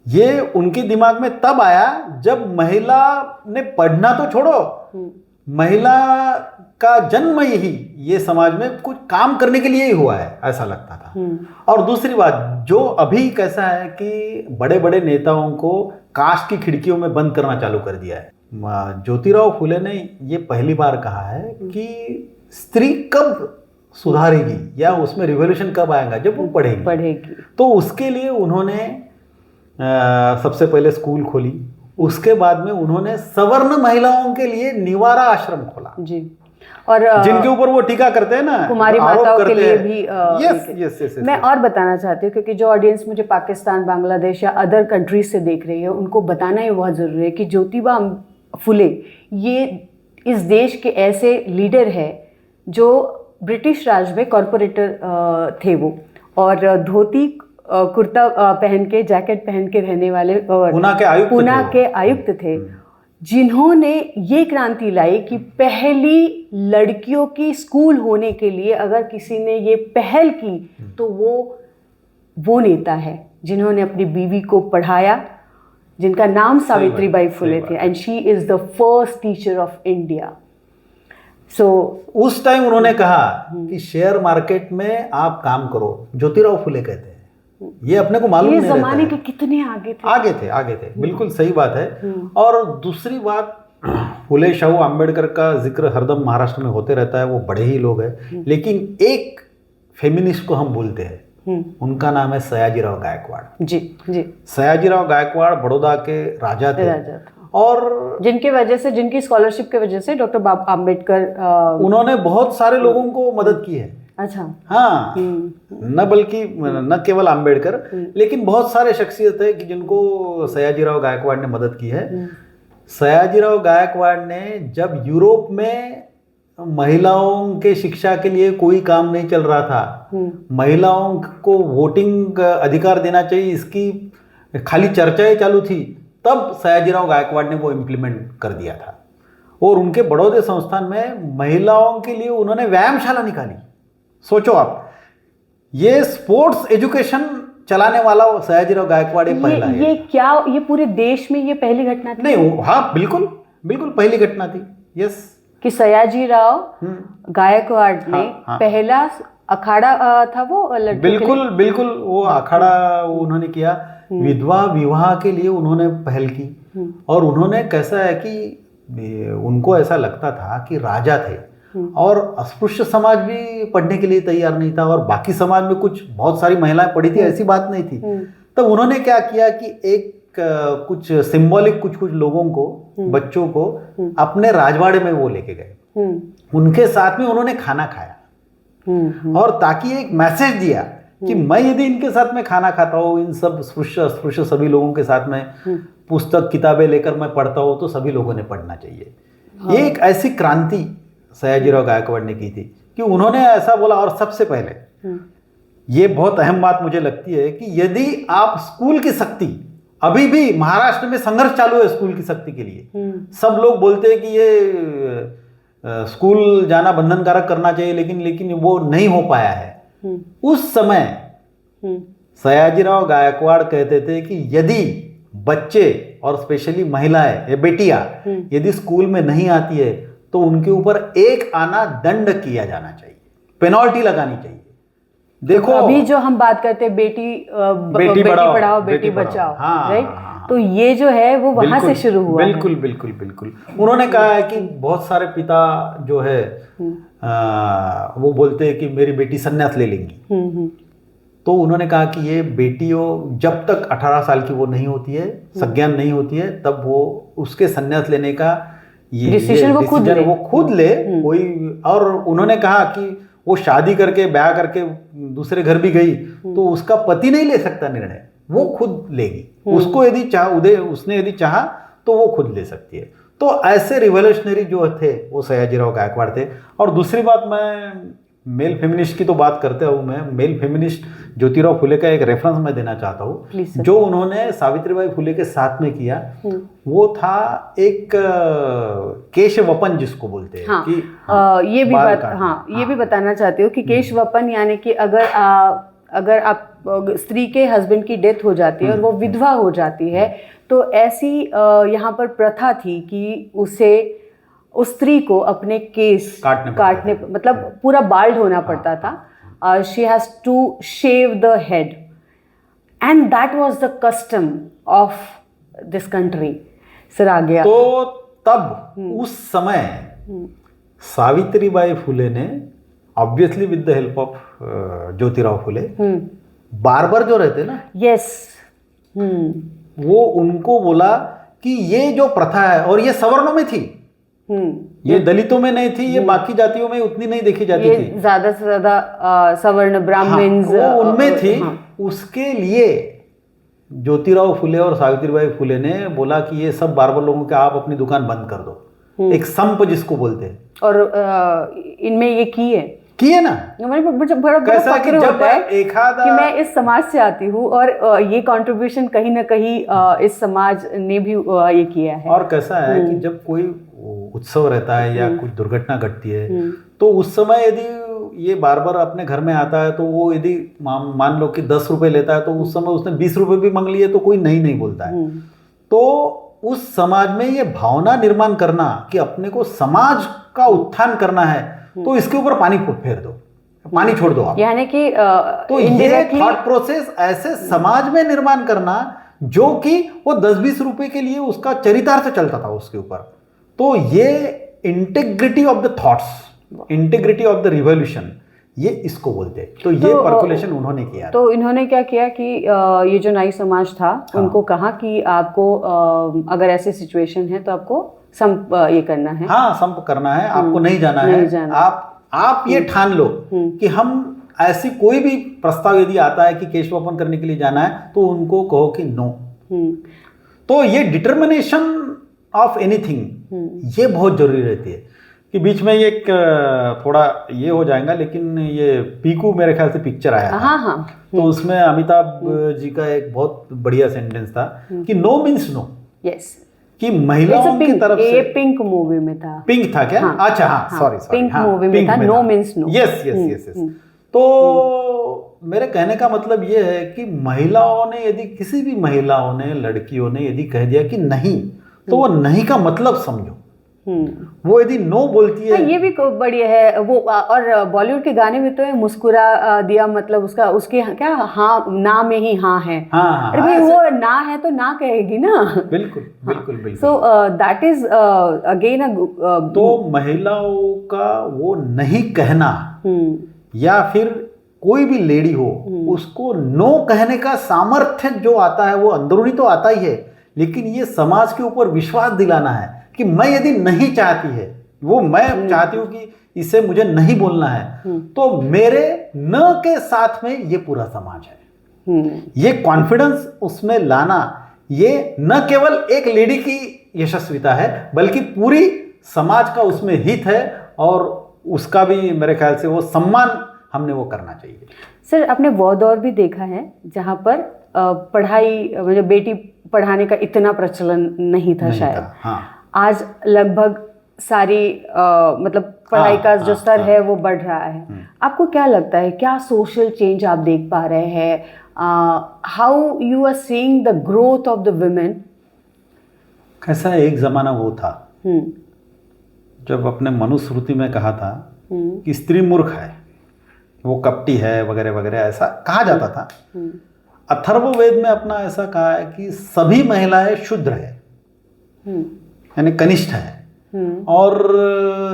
Speaker 2: ये उनके दिमाग में तब आया जब महिला ने पढ़ना तो छोड़ो, महिला का जन्म ही ये समाज में कुछ काम करने के लिए ही हुआ है ऐसा लगता था। और दूसरी बात, जो अभी कैसा है कि बड़े बड़े नेताओं को कास्ट की खिड़कियों में बंद करना चालू कर दिया है। ज्योतिराव फुले ने ये पहली बार कहा है कि स्त्री कब सुधारेगी या उसमें रिवॉल्यूशन कब आएगा, जब वो पढ़ेगी। तो उसके लिए उन्होंने सबसे पहले स्कूल खोली, उसके बाद में उन्होंने सवर्ण महिलाओं के लिए निवारा आश्रम खोला
Speaker 1: जी। और
Speaker 2: जिनके ऊपर वो टीका करते हैं ना,
Speaker 1: कुमारी माताओं के लिए भी
Speaker 2: यस।
Speaker 1: मैं और बताना चाहती हूँ क्योंकि जो ऑडियंस मुझे पाकिस्तान, बांग्लादेश या अदर कंट्रीज से देख रही है, उनको बताना ही बहुत ज़रूरी है कि ज्योतिबा फुले ये इस देश के ऐसे लीडर है जो ब्रिटिश राज में कॉरपोरेटर थे वो, और धोती कुर्ता पहन के, जैकेट पहन के रहने वाले
Speaker 2: पूना के आयुक्त
Speaker 1: थे, जिन्होंने ये क्रांति लाई कि पहली लड़कियों की स्कूल होने के लिए अगर किसी ने ये पहल की तो वो नेता है जिन्होंने अपनी बीवी को पढ़ाया, जिनका नाम सावित्रीबाई फुले थे, and she is the first teacher of India. So
Speaker 2: उस टाइम उन्होंने कहा कि शेयर मार्केट में आप काम करो, ज्योतिराव फुले कहते हैं। ये अपने को मालूम नहीं रहता है। ये
Speaker 1: जमाने के कितने आगे थे, बिल्कुल सही बात है।
Speaker 2: और दूसरी बात, फुले शाहू आम्बेडकर का जिक्र हरदम महाराष्ट्र में होते रहता है, वो बड़े ही लोग हैं, लेकिन एक फेमिनिस्ट को हम भूलते हैं, उनका नाम है सयाजीराव गायकवाड़
Speaker 1: जी।
Speaker 2: सयाजीराव गायकवाड़ बड़ौदा के राजा थे और
Speaker 1: जिनकी स्कॉलरशिप की वजह से डॉक्टर आम्बेडकर
Speaker 2: उन्होंने बहुत सारे लोगों को मदद की है।
Speaker 1: अच्छा।
Speaker 2: हाँ, न केवल आम्बेडकर, लेकिन बहुत सारे शख्सियत है कि जिनको सयाजीराव गायकवाड़ ने मदद की है। सयाजीराव गायकवाड़ ने जब यूरोप में महिलाओं के शिक्षा के लिए कोई काम नहीं चल रहा था, महिलाओं को वोटिंग अधिकार देना चाहिए, इसकी खाली चर्चाएं चालू थी, तब सयाजीराव गायकवाड़ ने वो इम्प्लीमेंट कर दिया था। और उनके बड़ौदे संस्थान में महिलाओं के लिए उन्होंने व्यायामशाला निकाली। सोचो आप, ये स्पोर्ट्स एजुकेशन चलाने वाला सयाजीराव गायकवाड़ पहला है।
Speaker 1: ये पूरे देश में ये पहली घटना थी?
Speaker 2: नहीं, हाँ बिल्कुल पहली घटना थी। यस,
Speaker 1: कि सयाजीराव गायकवाड़ ने पहला अखाड़ा था वो
Speaker 2: बिल्कुल वो अखाड़ा उन्होंने किया। विधवा विवाह के लिए उन्होंने पहल की। और उन्होंने कैसा है कि उनको ऐसा लगता था कि राजा थे और अस्पृश्य समाज भी पढ़ने के लिए तैयार नहीं था, और बाकी समाज में बहुत सारी महिलाएं पढ़ी थी, ऐसी बात नहीं थी। तब उन्होंने क्या किया कि एक कुछ सिंबॉलिक कुछ लोगों को, बच्चों को अपने राजवाड़े में वो लेके गए, उनके साथ में उन्होंने खाना खाया, और ताकि एक मैसेज दिया कि मैं यदि इनके साथ में खाना खाता हूँ, इन सब अस्पृश्य सभी लोगों के साथ में पुस्तक किताबें लेकर मैं पढ़ता हूँ, तो सभी लोगों ने पढ़ना चाहिए। ये एक ऐसी क्रांति सयाजीराव गायकवाड़ ने की थी कि उन्होंने ऐसा बोला। और सबसे पहले ये बहुत अहम बात मुझे लगती है कि यदि आप स्कूल की शक्ति, अभी भी महाराष्ट्र में संघर्ष चालू है स्कूल की शक्ति के लिए, सब लोग बोलते हैं कि ये स्कूल जाना बंधनकारक करना चाहिए, लेकिन वो नहीं हो पाया है। उस समय सयाजीराव गायकवाड़ कहते थे कि यदि बच्चे और स्पेशली महिलाएं या बेटियां यदि स्कूल में नहीं आती है तो उनके ऊपर एक आना दंड किया जाना चाहिए, पेनल्टी लगानी चाहिए। देखो
Speaker 1: अभी जो हम बात करते हैं बेटी पढ़ाओ बेटी बचाओ, राइट? तो ये जो है वो वहां से शुरू हुआ।
Speaker 2: बिल्कुल। उन्होंने कहा है कि बहुत सारे पिता जो है वो बोलते हैं कि मेरी बेटी संन्यास ले लेंगी। तो उन्होंने कहा कि ये बेटियों जब तक 18 साल की वो नहीं होती है, संज्ञान नहीं होती है, तब वो उसके संन्यास लेने का ये डिसीजन वो खुद ले कोई। और उन्होंने कहा कि वो शादी करके ब्याह करके दूसरे घर भी गई तो उसका पति नहीं ले सकता निर्णय, वो खुद लेगी। उसको यदि उसने यदि चाहा तो वो खुद ले सकती है। तो ऐसे रिवोल्यूशनरी जो थे वो सयाजीराव गायकवाड़ थे। और दूसरी बात, मैं मेल फेमिनिस्ट की तो बात करते हूँ, मैं मेल फेमिनिस्ट ज्योतिराव फुले का एक रेफरेंस मैं देना चाहता हूँ। जो उन्होंने सावित्रीबाई फुले के साथ में किया वो था एक केशवपन जिसको बोलते हैं। कि
Speaker 1: ये भी बताना चाहती हूँ कि केशवपन यानी कि अगर आप स्त्री के हस्बैंड की डेथ हो जाती है और वो विधवा हो जाती है, तो ऐसी यहाँ पर प्रथा थी कि उस स्त्री को अपने केस काटने मतलब पूरा बाल्ड होना पड़ता था। She has to shave the head, and that was the custom of this country. सर आ गया
Speaker 2: तो तब उस समय सावित्रीबाई फुले ने obviously with the help of Jyotirao Phule, barber जो रहते ना, वो उनको बोला कि ये जो प्रथा है, और ये सवर्णों में थी, ये दलितों में नहीं थी, ये बाकी जातियों में उतनी नहीं देखी जाती थी।
Speaker 1: ज्यादा से ज्यादा सवर्ण ब्राह्मण
Speaker 2: वो उनमें थी। उसके लिए ज्योतिराव फुले और सावित्रीबाई फुले ने बोला कि ये सब बार्बर लोगों के आप अपनी दुकान बंद कर दो, एक संप जिसको बोलते हैं।
Speaker 1: और इनमें ये की है
Speaker 2: किए ना।
Speaker 1: मुझे बड़ा
Speaker 2: कैसा कि
Speaker 1: फक्र
Speaker 2: जब
Speaker 1: होता है
Speaker 2: एक आधा
Speaker 1: कि मैं इस समाज से आती हूँ और ये कंट्रीब्यूशन कहीं ना कहीं इस समाज ने भी ये किया है।
Speaker 2: और कैसा है कि जब कोई उत्सव रहता है या कुछ दुर्घटना घटती है तो उस समय यदि ये बार बार अपने घर में आता है तो वो यदि मान लो कि 10 रुपए लेता है तो उस समय उसने 20 रुपए भी मांग लिए तो कोई नहीं बोलता है। तो उस समाज में ये भावना निर्माण करना कि अपने को समाज का उत्थान करना है तो इसके ऊपर पानी फेर दो, पानी छोड़ दो आप।
Speaker 1: यानी कि
Speaker 2: तो ये थॉट प्रोसेस ऐसे समाज में निर्माण करना जो कि वो 10-20 रुपए के लिए उसका चरितार्थ चलता था उसके ऊपर। तो ये integrity of the thoughts, integrity of the revolution, ये इसको बोलते हैं। तो ये पर्कुलेशन उन्होंने किया।
Speaker 1: तो इन्होंने क्या किया कि ये जो नाई समाज था उनको कहा कि आपको अगर ऐसी सिचुएशन है तो आपको संप ये करना है।
Speaker 2: हाँ, संप करना है, आपको नहीं जाना है। आप ये ठान लो कि हम ऐसी कोई भी प्रस्ताव यदि आता है कि केश वपन करने के लिए जाना है तो उनको कहो कि नो। तो ये डिटर्मिनेशन ऑफ एनीथिंग ये बहुत जरूरी रहती है। कि बीच में ये थोड़ा ये हो जाएगा, लेकिन ये पीकू मेरे ख्याल से पिक्चर आया था।
Speaker 1: हाँ।
Speaker 2: तो उसमें अमिताभ जी का एक बहुत बढ़िया सेंटेंस था कि नो मीन्स नो।
Speaker 1: यस,
Speaker 2: कि महिलाओं की तरफ से।
Speaker 1: ये पिंक मूवी में था।
Speaker 2: पिंक था क्या?
Speaker 1: हाँ,
Speaker 2: अच्छा, हाँ, सॉरी,
Speaker 1: पिंक मूवी में था, no means no.
Speaker 2: Yes yes yes yes. तो मेरे कहने का मतलब ये है कि महिलाओं ने यदि किसी भी महिलाओं ने, लड़कियों ने यदि कह दिया कि नहीं, तो वो नहीं का मतलब समझो। वो यदि नो बोलती है,
Speaker 1: ये भी बढ़िया है वो। और बॉलीवुड के गाने में तो है मुस्कुरा दिया, मतलब उसके क्या हाँ ना में ही हाँ है।
Speaker 2: हाँ,
Speaker 1: अरे भाई वो ना है तो ना कहेगी ना।
Speaker 2: बिल्कुल बिल्कुल बिल्कुल।
Speaker 1: सो दैट इज अगेन
Speaker 2: तो महिलाओं का वो नहीं कहना या फिर कोई भी लेडी हो उसको नो कहने का सामर्थ्य जो आता है वो अंदरूनी तो आता ही है, लेकिन ये समाज के ऊपर विश्वास दिलाना है कि मैं यदि नहीं चाहती है, वो मैं चाहती हूँ कि इसे मुझे नहीं बोलना है, तो मेरे न के साथ में ये पूरा समाज है। ये कॉन्फिडेंस उसमें लाना, ये न केवल एक लेडी की यशस्विता है बल्कि पूरी समाज का उसमें हित है और उसका भी मेरे ख्याल से वो सम्मान हमने वो करना चाहिए।
Speaker 1: सर, आपने वो दौर भी देखा है जहाँ पर पढ़ाई मतलब बेटी पढ़ाने का इतना प्रचलन नहीं था शायद।
Speaker 2: हाँ।
Speaker 1: आज लगभग सारी मतलब पढ़ाई का जो स्तर है वो बढ़ रहा है। आपको क्या लगता है, क्या सोशल चेंज आप देख पा रहे हैं? How you are seeing the growth of the women?
Speaker 2: कैसा एक जमाना वो था जब अपने मनुस्मृति में कहा था कि स्त्री मूर्ख है, वो कपटी है वगैरह वगैरह, ऐसा कहा जाता था। अथर्ववेद में अपना ऐसा कहा है कि सभी महिलाएं शुद्र है, यानी कनिष्ठ है। और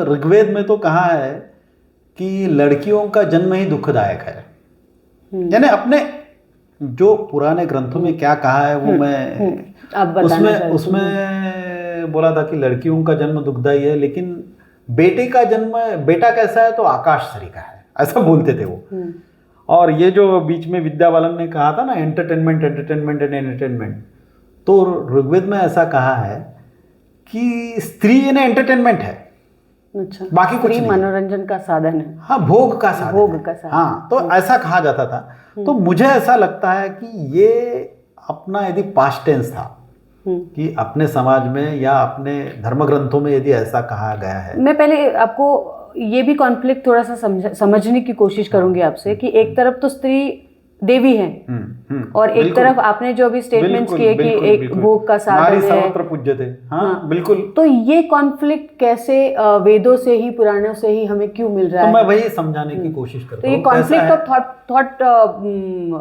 Speaker 2: ऋग्वेद में तो कहा है कि लड़कियों का जन्म ही दुखदायक है। यानी अपने जो पुराने ग्रंथों में क्या कहा है वो मैं उसमें बोला था कि लड़कियों का जन्म दुखदायी है, लेकिन बेटा कैसा है तो आकाश सरीखा है, ऐसा बोलते थे वो। और ये जो बीच में विद्या बालन ने कहा था ना, एंटरटेनमेंट एंटरटेनमेंट एंड एंटरटेनमेंट, तो ऋग्वेद में ऐसा कहा है कि स्त्री यानी एंटरटेनमेंट है।
Speaker 1: अच्छा,
Speaker 2: बाकी कुछ नहीं,
Speaker 1: मनोरंजन का साधन है।
Speaker 2: हाँ, भोग का साधन,
Speaker 1: भोग का साधन।
Speaker 2: हाँ, तो ऐसा कहा जाता था। तो मुझे ऐसा लगता है कि ये अपना यदि पास्ट टेंस था कि अपने समाज में या अपने धर्म ग्रंथों में यदि ऐसा कहा गया है।
Speaker 1: मैं पहले आपको ये भी कॉन्फ्लिक्ट थोड़ा सा समझने की कोशिश करूंगी आपसे कि एक तरफ तो स्त्री देवी है और एक तरफ आपने जो अभी स्टेटमेंट्स किए कि एक भोग का साधन है,
Speaker 2: नारी सर्वत्र पूज्यते। हाँ, बिल्कुल।
Speaker 1: तो ये कॉन्फ्लिक्ट कैसे वेदों से ही, पुराणों से ही हमें क्यों मिल रहा है?
Speaker 2: तो मैं वही समझाने की कोशिश करता हूँ।
Speaker 1: तो ये कॉन्फ्लिक्ट ऑफ थॉट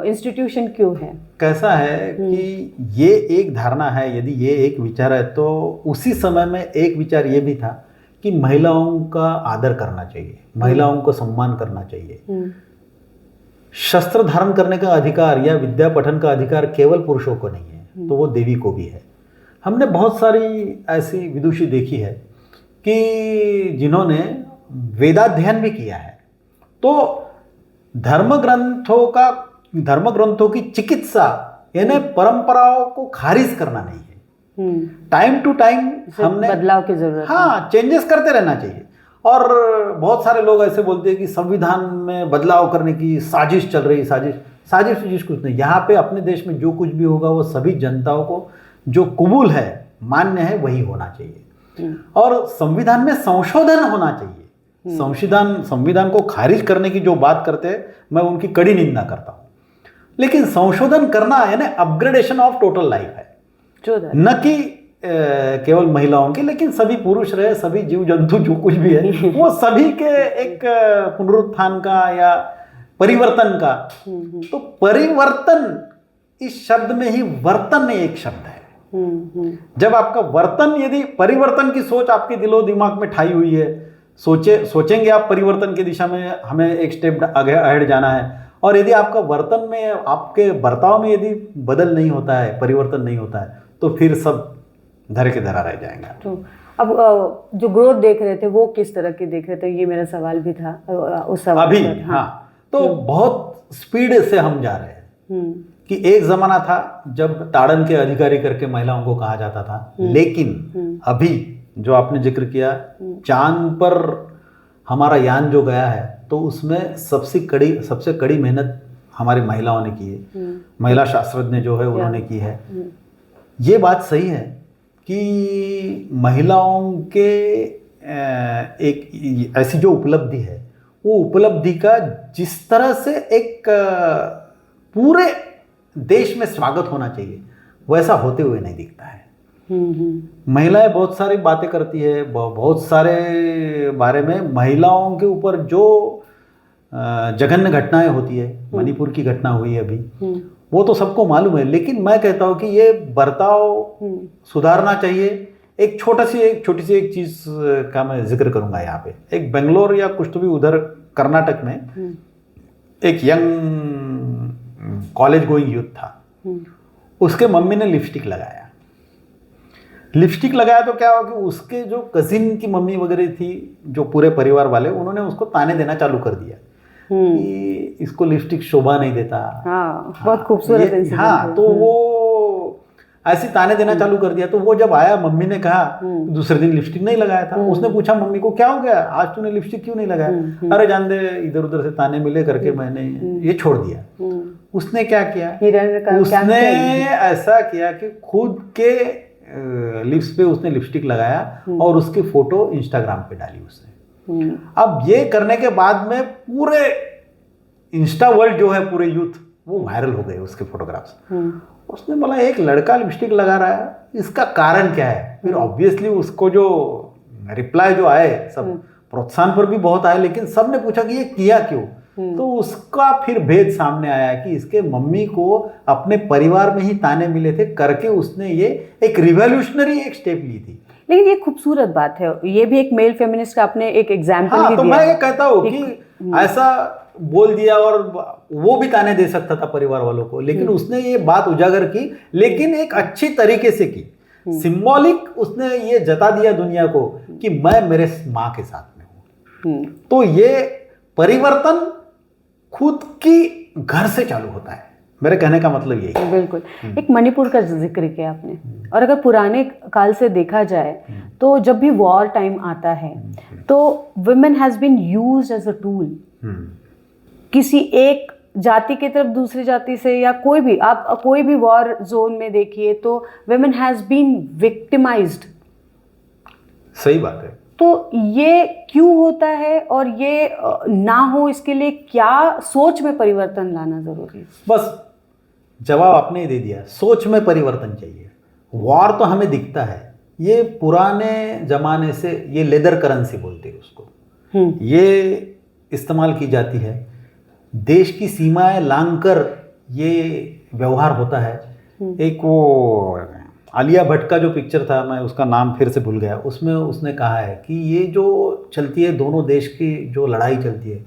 Speaker 1: इंस्टीट्यूशन क्यों है?
Speaker 2: कैसा है कि ये एक धारणा है, यदि ये एक विचार है तो उसी समय में एक विचार ये भी था कि महिलाओं का आदर करना चाहिए, महिलाओं को सम्मान करना चाहिए। शस्त्र धारण करने का अधिकार या विद्या पठन का अधिकार केवल पुरुषों को नहीं है, तो वो देवी को भी है। हमने बहुत सारी ऐसी विदुषी देखी है कि जिन्होंने वेदाध्ययन भी किया है। तो धर्म ग्रंथों की चिकित्सा यानी परंपराओं को खारिज करना नहीं है। टाइम टू टाइम हमने
Speaker 1: बदलाव की जरूरत है।
Speaker 2: हाँ, चेंजेस करते रहना चाहिए। और बहुत सारे लोग ऐसे बोलते हैं कि संविधान में बदलाव करने की साजिश चल रही, साजिश कुछ नहीं। यहाँ पे अपने देश में जो कुछ भी होगा वो सभी जनताओं को जो कबूल है, मान्य है, वही होना चाहिए। और संविधान में संशोधन होना चाहिए। संविधान को खारिज करने की जो बात करते हैं, मैं उनकी कड़ी निंदा करता हूँ। लेकिन संशोधन करना यानी अपग्रेडेशन ऑफ टोटल लाइफ है, न कि केवल महिलाओं की, लेकिन सभी पुरुष रहे, सभी जीव जंतु जो कुछ भी है वो सभी के एक पुनरुत्थान का या परिवर्तन का। तो परिवर्तन, इस शब्द में ही वर्तन एक शब्द है। जब आपका वर्तन, यदि परिवर्तन की सोच आपके दिलो दिमाग में ठाई हुई है, सोचेंगे आप परिवर्तन की दिशा में, हमें एक स्टेप आगे अहेड जाना है, और यदि आपका वर्तन में, आपके बर्ताव में यदि बदल नहीं होता है, परिवर्तन नहीं होता है, तो फिर सब धरे के धरा रह जाएंगे।
Speaker 1: तो अब जो ग्रोथ देख रहे थे वो किस तरह की देख रहे थे, ये मेरा सवाल भी था उस सवाल
Speaker 2: अभी।
Speaker 1: पर।
Speaker 2: हाँ, तो बहुत स्पीड से हम जा रहे हैं कि एक जमाना था जब ताड़न के अधिकारी करके महिलाओं को कहा जाता था, लेकिन अभी जो आपने जिक्र किया, चांद पर हमारा यान जो गया है, तो उसमें सबसे कड़ी मेहनत हमारी महिलाओं ने की है। महिला शास्त्रज्ञ जो है उन्होंने की है। ये बात सही है कि महिलाओं के एक ऐसी जो उपलब्धि है, वो उपलब्धि का जिस तरह से एक पूरे देश में स्वागत होना चाहिए, वैसा होते हुए नहीं दिखता है। महिलाएं बहुत सारी बातें करती है, बहुत सारे बारे में महिलाओं के ऊपर जो जघन्य घटनाएं होती है, मणिपुर की घटना हुई अभी, वो तो सबको मालूम है। लेकिन मैं कहता हूँ कि ये बर्ताव सुधारना चाहिए। एक छोटी सी एक चीज का मैं जिक्र करूंगा यहाँ पे। एक बेंगलोर या कुछ तो भी उधर कर्नाटक में एक यंग कॉलेज गोइंग यूथ था, उसके मम्मी ने लिपस्टिक लगाया तो क्या हुआ कि उसके जो कजिन की मम्मी वगैरह थी, जो पूरे परिवार वाले, उन्होंने उसको ताने देना चालू कर दिया कि इसको लिपस्टिक शोभा नहीं देता।
Speaker 1: बहुत खूबसूरत इंसान।
Speaker 2: हाँ, तो वो ऐसी ताने देना चालू कर दिया। तो वो जब आया, मम्मी ने कहा, दूसरे दिन लिपस्टिक नहीं लगाया था। उसने पूछा मम्मी को, क्या हो गया, आज तूने लिपस्टिक क्यों नहीं लगाया? अरे जान दे, इधर उधर से ताने मिले करके मैंने ये छोड़ दिया। उसने क्या किया, उसने ऐसा किया कि खुद के लिप्स पे उसने लिपस्टिक लगाया और उसकी फोटो इंस्टाग्राम पे डाली उसने। अब ये करने के बाद में पूरे इंस्टा वर्ल्ड जो है, पूरे यूथ वो वायरल हो गए उसके फोटोग्राफ्स। उसने बोला एक लड़का लिपस्टिक लगा रहा है, इसका कारण क्या है? फिर ऑब्वियसली उसको जो रिप्लाई जो आए, सब प्रोत्साहन पर भी बहुत आए, लेकिन सब ने पूछा कि ये किया क्यों? तो उसका फिर भेद सामने आया कि इसके मम्मी को अपने परिवार में ही ताने मिले थे करके उसने ये एक रिवॉल्यूशनरी एक स्टेप ली थी।
Speaker 1: लेकिन ये खूबसूरत बात है, ये भी एक मेल फेमिनिस्ट का आपने एक एग्जाम्पल
Speaker 2: हाँ,
Speaker 1: भी
Speaker 2: तो
Speaker 1: दिया।
Speaker 2: मैं ये कहता हूँ कि ऐसा बोल दिया, और वो भी ताने दे सकता था परिवार वालों को, लेकिन उसने ये बात उजागर की, लेकिन एक अच्छी तरीके से की। सिंबॉलिक उसने ये जता दिया दुनिया को कि मैं मेरे माँ के साथ में हूँ। तो ये परिवर्तन खुद की घर से चालू होता है, मेरे कहने का मतलब यही है।
Speaker 1: बिल्कुल। एक मणिपुर का जिक्र किया आपने, और अगर पुराने काल से देखा जाए तो जब भी वॉर टाइम आता है तो women has been used as a tool. किसी एक जाति की तरफ दूसरी जाति से, या कोई भी, आप कोई भी वॉर जोन में देखिए तो वुमेन हैज बीन विक्टिमाइज्ड।
Speaker 2: सही बात है।
Speaker 1: तो ये क्यों होता है, और ये ना हो इसके लिए क्या सोच में परिवर्तन लाना जरूरी है?
Speaker 2: बस जवाब आपने ही दे दिया, सोच में परिवर्तन चाहिए। वॉर तो हमें दिखता है, ये पुराने जमाने से ये लेदर करेंसी बोलते हैं उसको, ये इस्तेमाल की जाती है। देश की सीमाएं लांघकर ये व्यवहार होता है। एक वो आलिया भट्ट का जो पिक्चर था, मैं उसका नाम फिर से भूल गया, उसमें उसने कहा है कि ये जो चलती है, दोनों देश की जो लड़ाई चलती है,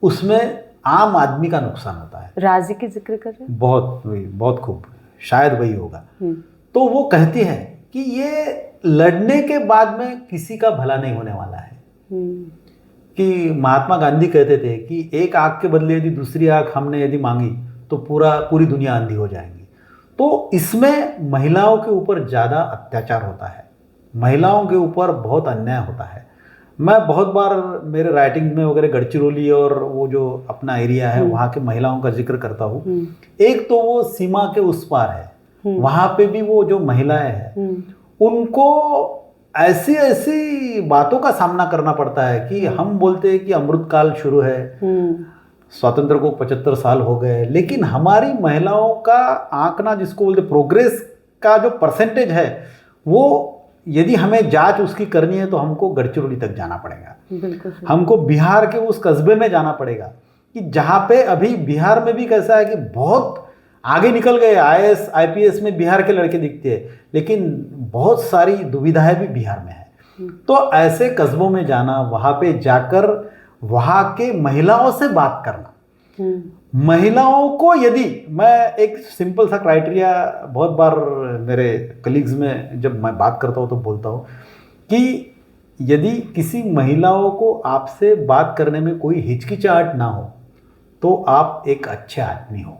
Speaker 2: उसमें आम आदमी का नुकसान होता है।
Speaker 1: राजी की जिक्र कर रहे हैं?
Speaker 2: बहुत खूब, शायद वही होगा। तो वो कहती है कि ये लड़ने के बाद में किसी का भला नहीं होने वाला है। कि महात्मा गांधी कहते थे कि एक आग के बदले यदि दूसरी आग हमने यदि मांगी तो पूरी दुनिया अंधी हो जाएगी। तो इसमें महिलाओं के ऊपर ज़्यादा अत्याचार होता है, महिलाओं के ऊपर बहुत अन्याय होता है। मैं बहुत बार मेरे राइटिंग में वगैरह गढ़चिरौली और वो जो अपना एरिया है वहाँ के महिलाओं का जिक्र करता हूँ। एक तो वो सीमा के उस पार है, वहाँ पे भी वो जो महिलाएं हैं उनको ऐसी ऐसी बातों का सामना करना पड़ता है कि हम बोलते हैं कि अमृतकाल शुरू है, स्वतंत्र को 75 साल हो गए, लेकिन हमारी महिलाओं का आंकना जिसको बोलते प्रोग्रेस का जो परसेंटेज है वो यदि हमें जांच उसकी करनी है तो हमको गढ़चिरौली तक जाना पड़ेगा,
Speaker 1: बिल्कुल
Speaker 2: हमको बिहार के उस कस्बे में जाना पड़ेगा कि जहाँ पे अभी बिहार में भी कैसा है कि बहुत आगे निकल गए। IAS IPS में बिहार के लड़के दिखते हैं, लेकिन बहुत सारी दुविधाएं भी बिहार में है। तो ऐसे कस्बों में जाना, वहाँ पे जाकर वहाँ के महिलाओं से बात करना, महिलाओं को यदि मैं एक सिंपल सा क्राइटेरिया बहुत बार मेरे कलीग्स में जब मैं बात करता हूँ तो बोलता हूँ कि यदि किसी महिलाओं को आपसे बात करने में कोई हिचकिचाहट ना हो तो आप एक अच्छे आदमी हो।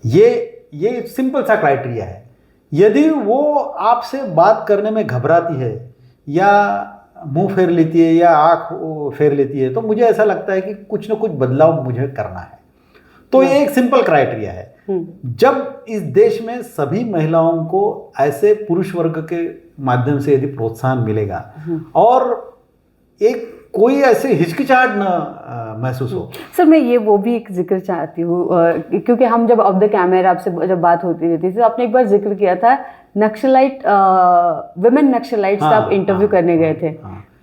Speaker 2: ये सिंपल सा क्राइटेरिया है। यदि वो आपसे बात करने में घबराती है या मुंह फेर लेती है या आँख फेर लेती है तो मुझे ऐसा लगता है कि कुछ ना कुछ बदलाव मुझे करना है। तो ये एक सिंपल क्राइटेरिया है। जब इस देश में सभी महिलाओं को ऐसे पुरुष वर्ग के माध्यम से यदि प्रोत्साहन मिलेगा और एक कोई ऐसे हिचकिचाहट न महसूस हो।
Speaker 1: सर मैं ये वो भी एक जिक्र चाहती हूँ क्योंकि हम जब ऑफ द कैमरा आपसे जब बात होती रहती थी तो आपने एक बार जिक्र किया था नक्सलाइट विमेन नक्सलाइट्स का आप इंटरव्यू करने गए थे।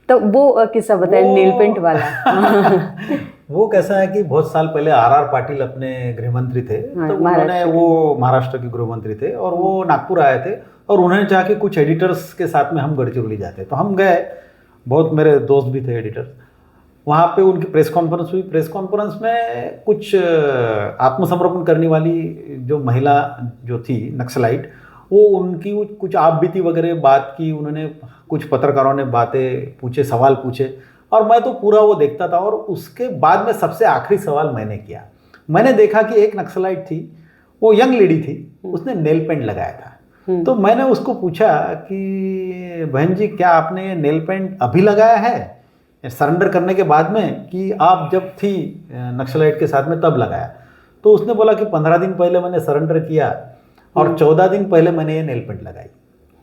Speaker 1: तो वो किस्सा बताएं, नेल पेंट वाला।
Speaker 2: वो कैसा है कि बहुत साल पहले RR पाटिल अपने गृह मंत्री थे, तो उन्होंने वो महाराष्ट्र के गृह मंत्री थे और वो नागपुर आए थे और उन्होंने चाहा कि कुछ एडिटर्स के साथ में हम गढ़चिरौली जाते, तो हम गए। बहुत मेरे दोस्त भी थे एडिटर। वहाँ पे उनकी प्रेस कॉन्फ्रेंस हुई। प्रेस कॉन्फ्रेंस में कुछ आत्मसमर्पण करने वाली जो महिला जो थी नक्सलाइट, वो उनकी कुछ आप बीती वगैरह बात की। उन्होंने कुछ पत्रकारों ने बातें पूछे, सवाल पूछे और मैं तो पूरा वो देखता था। और उसके बाद में सबसे आखिरी सवाल मैंने किया। मैंने देखा कि एक नक्सलाइट थी, वो यंग लेडी थी, उसने नेल पेंट लगाया था। तो मैंने उसको पूछा कि बहन जी क्या आपने नेल पेंट अभी लगाया है सरेंडर करने के बाद में कि आप जब थी नक्सलाइट के साथ में तब लगाया? तो उसने बोला कि 15 दिन पहले मैंने सरेंडर किया और 14 दिन पहले मैंने ये नेल पेंट लगाई।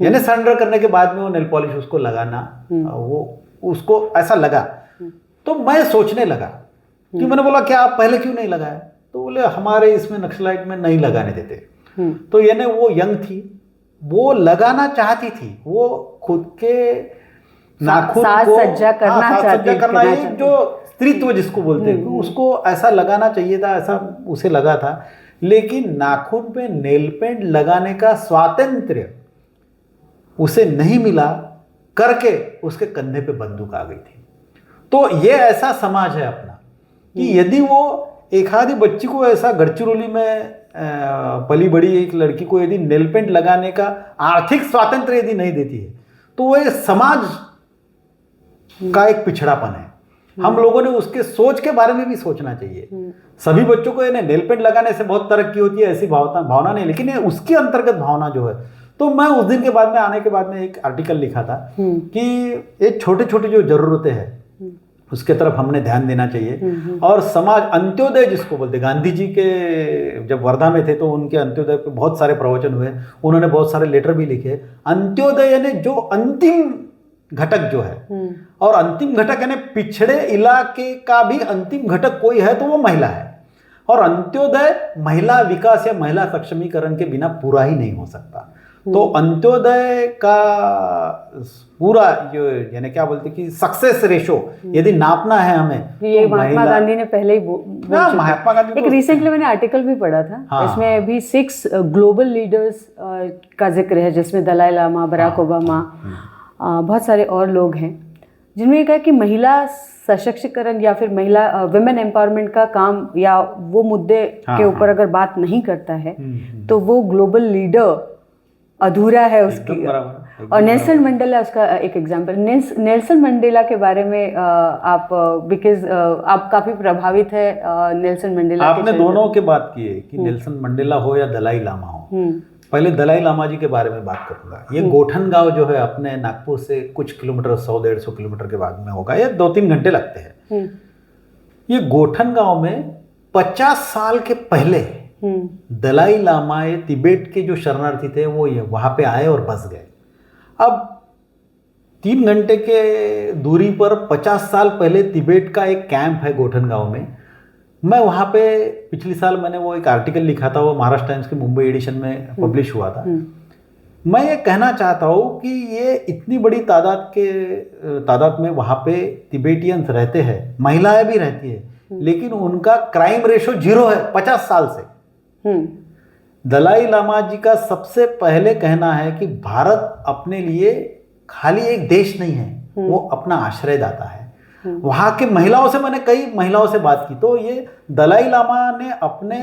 Speaker 2: यानी सरेंडर करने के बाद में वो नेल पॉलिश उसको लगाना, वो उसको ऐसा लगा। तो मैं सोचने लगा कि मैंने बोला क्या आप पहले क्यों नहीं लगाया? तो बोले हमारे इसमें नक्सलाइट में नहीं लगाने देते। तो यानी वो यंग थी, वो लगाना चाहती थी, वो खुद के नाखून को
Speaker 1: सज्जा करना
Speaker 2: एक जो स्त्रीत्व जिसको बोलते हैं उसको ऐसा लगाना चाहिए था, ऐसा उसे लगा था। लेकिन नाखून पे नेल पेंट लगाने का स्वातंत्र्य उसे नहीं मिला, करके उसके कंधे पे बंदूक आ गई थी। तो ये ऐसा समाज है अपना कि यदि वो एक आधी बच्ची को ऐसा गढ़चिरौली में पली बड़ी एक लड़की को यदि नेल पेंट लगाने का आर्थिक स्वातंत्र्य यदि नहीं देती है तो वो ये समाज का एक पिछड़ापन है। हम लोगों ने उसके सोच के बारे में भी सोचना चाहिए। सभी बच्चों को ये नेल पेंट लगाने से बहुत तरक्की होती है ऐसी भावना नहीं, लेकिन ये उसकी अंतर्गत भावना जो है। तो मैं उस दिन के बाद में आने के बाद में एक आर्टिकल लिखा था कि ये छोटे छोटे जो जरूरतें हैं उसके तरफ हमने ध्यान देना चाहिए। और समाज अंत्योदय जिसको बोलते, गांधी जी के जब वर्धा में थे तो उनके अंत्योदय पे बहुत सारे प्रवचन हुए, उन्होंने बहुत सारे लेटर भी लिखे। अंत्योदय यानी जो अंतिम घटक जो है, और अंतिम घटक यानी पिछड़े इलाके का भी अंतिम घटक कोई है तो वो महिला है। और अंत्योदय महिला विकास या महिला सक्षमीकरण के बिना पूरा ही नहीं हो सकता। तो अंत्योदय का पूरा यानी क्या बोलते कि सक्सेस रेशो यदि नापना है हमें,
Speaker 1: ये तो महात्मा गांधी ने पहले ही
Speaker 2: महात्मा गांधी
Speaker 1: एक रिसेंटली मैंने आर्टिकल भी पढ़ा था। इसमें अभी 6 ग्लोबल लीडर्स का जिक्र है जिसमें दलाई लामा, बराक ओबामा, बहुत सारे और लोग हैं जिन्होंने कहा कि महिला सशक्तिकरण या फिर महिला विमेन एम्पावरमेंट का काम या वो मुद्दे के ऊपर अगर बात नहीं करता है तो वो ग्लोबल लीडर अधूरा है उसकी। और नेल्सन मंडेला उसका एक एग्जांपल। नेल्सन मंडेला के बारे में आप बिकॉज आप काफी प्रभावित है नेल्सन मंडेला।
Speaker 2: आपने दोनों के बात की है कि नेल्सन मंडेला हो या दलाई लामा हो, पहले दलाई लामा जी के बारे में बात करूंगा। ये गोठन गांव जो है अपने नागपुर से कुछ किलोमीटर, 100-150 किलोमीटर के बाद में होगा, या 2-3 घंटे लगते हैं। ये गोठन गांव में 50 साल के पहले दलाई लामा, ये तिब्बत के जो शरणार्थी थे, वो वहां पे आए और बस गए। अब 3 घंटे के दूरी पर 50 साल पहले तिब्बत का एक कैंप है गोठन गांव में। मैं वहाँ पे पिछले साल मैंने वो एक आर्टिकल लिखा था, वो महाराष्ट्र टाइम्स के मुंबई एडिशन में पब्लिश हुआ था। मैं ये कहना चाहता हूँ कि ये इतनी बड़ी तादाद में वहाँ पे तिब्बतियंस रहते हैं, महिलाएं भी रहती है, लेकिन उनका क्राइम रेशो 0 है 50 साल से। दलाई लामा जी का सबसे पहले कहना है कि भारत अपने लिए खाली एक देश नहीं है, वो अपना आश्रयदाता है। वहाँ के महिलाओं से, मैंने कई महिलाओं से बात की, तो ये दलाई लामा ने अपने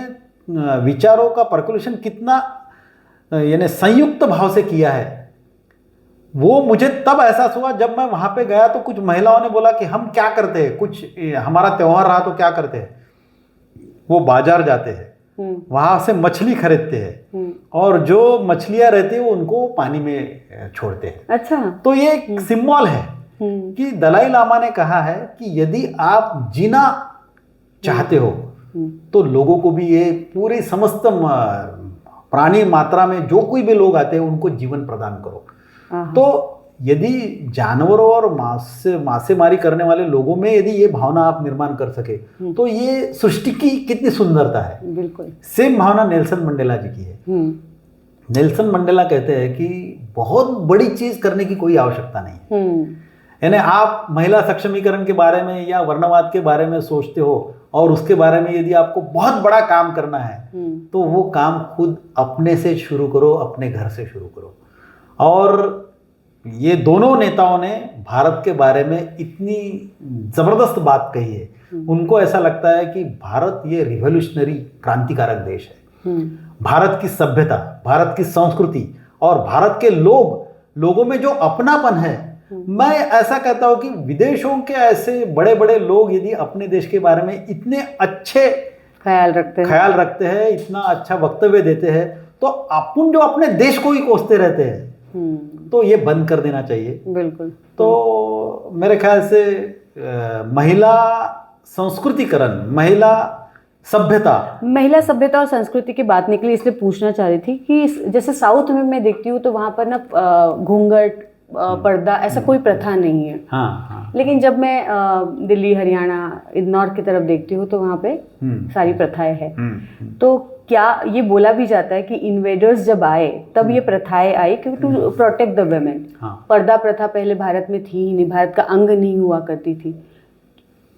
Speaker 2: विचारों का पर्कुलेशन कितना यानी संयुक्त भाव से किया है, वो मुझे तब एहसास हुआ जब मैं वहाँ पे गया। तो कुछ महिलाओं ने बोला कि हम क्या करते हैं, कुछ हमारा त्योहार रहा तो क्या करते हैं, वो बाजार जाते हैं, वहाँ से मछली खरीदते हैं और जो मछलियाँ रहती है उनको पानी में छोड़ते हैं।
Speaker 1: अच्छा,
Speaker 2: तो ये एक सिंबल है कि दलाई लामा ने कहा है कि यदि आप जीना चाहते हो तो लोगों को भी, ये पूरी समस्त प्राणी मात्रा में जो कोई भी लोग आते हैं उनको जीवन प्रदान करो। तो यदि जानवरों और मांसेमारी करने वाले लोगों में यदि ये भावना आप निर्माण कर सके तो ये सृष्टि की कितनी सुंदरता है।
Speaker 1: बिल्कुल
Speaker 2: सेम भावना नेल्सन मंडेला जी की है। नेल्सन मंडेला कहते हैं कि बहुत बड़ी चीज करने की कोई आवश्यकता नहीं है। यानी आप महिला सक्षमीकरण के बारे में या वर्णवाद के बारे में सोचते हो और उसके बारे में यदि आपको बहुत बड़ा काम करना है तो वो काम खुद अपने से शुरू करो, अपने घर से शुरू करो। और ये दोनों नेताओं ने भारत के बारे में इतनी जबरदस्त बात कही है, उनको ऐसा लगता है कि भारत ये रिवोल्यूशनरी क्रांतिकारक देश है। भारत की सभ्यता, भारत की संस्कृति और भारत के लोगों में जो अपनापन है, मैं ऐसा कहता हूं कि विदेशों के ऐसे बड़े बड़े लोग यदि अपने देश के बारे में इतने अच्छे
Speaker 1: ख्याल रखते हैं,
Speaker 2: इतना अच्छा वक्तव्य देते हैं, तो अपन जो अपने देश को ही कोसते रहते हैं तो ये बंद कर देना चाहिए।
Speaker 1: बिल्कुल।
Speaker 2: तो मेरे ख्याल से महिला संस्कृतिकरण, महिला सभ्यता
Speaker 1: और संस्कृति की बात निकली, इसलिए पूछना चाह रही थी कि जैसे साउथ में मैं देखती हूँ तो वहाँ पर ना घूंघट, पर्दा, ऐसा कोई प्रथा नहीं है।
Speaker 2: हाँ।
Speaker 1: लेकिन जब मैं दिल्ली, हरियाणा, नॉर्थ की तरफ देखती हूँ तो वहाँ पे सारी प्रथाएं हैं। तो क्या ये बोला भी जाता है कि इन्वेडर्स जब आए तब ये प्रथाएं आई क्योंकि टू प्रोटेक्ट द वुमेन। पर्दा प्रथा पहले भारत में थी ही नहीं, भारत का अंग नहीं हुआ करती थी।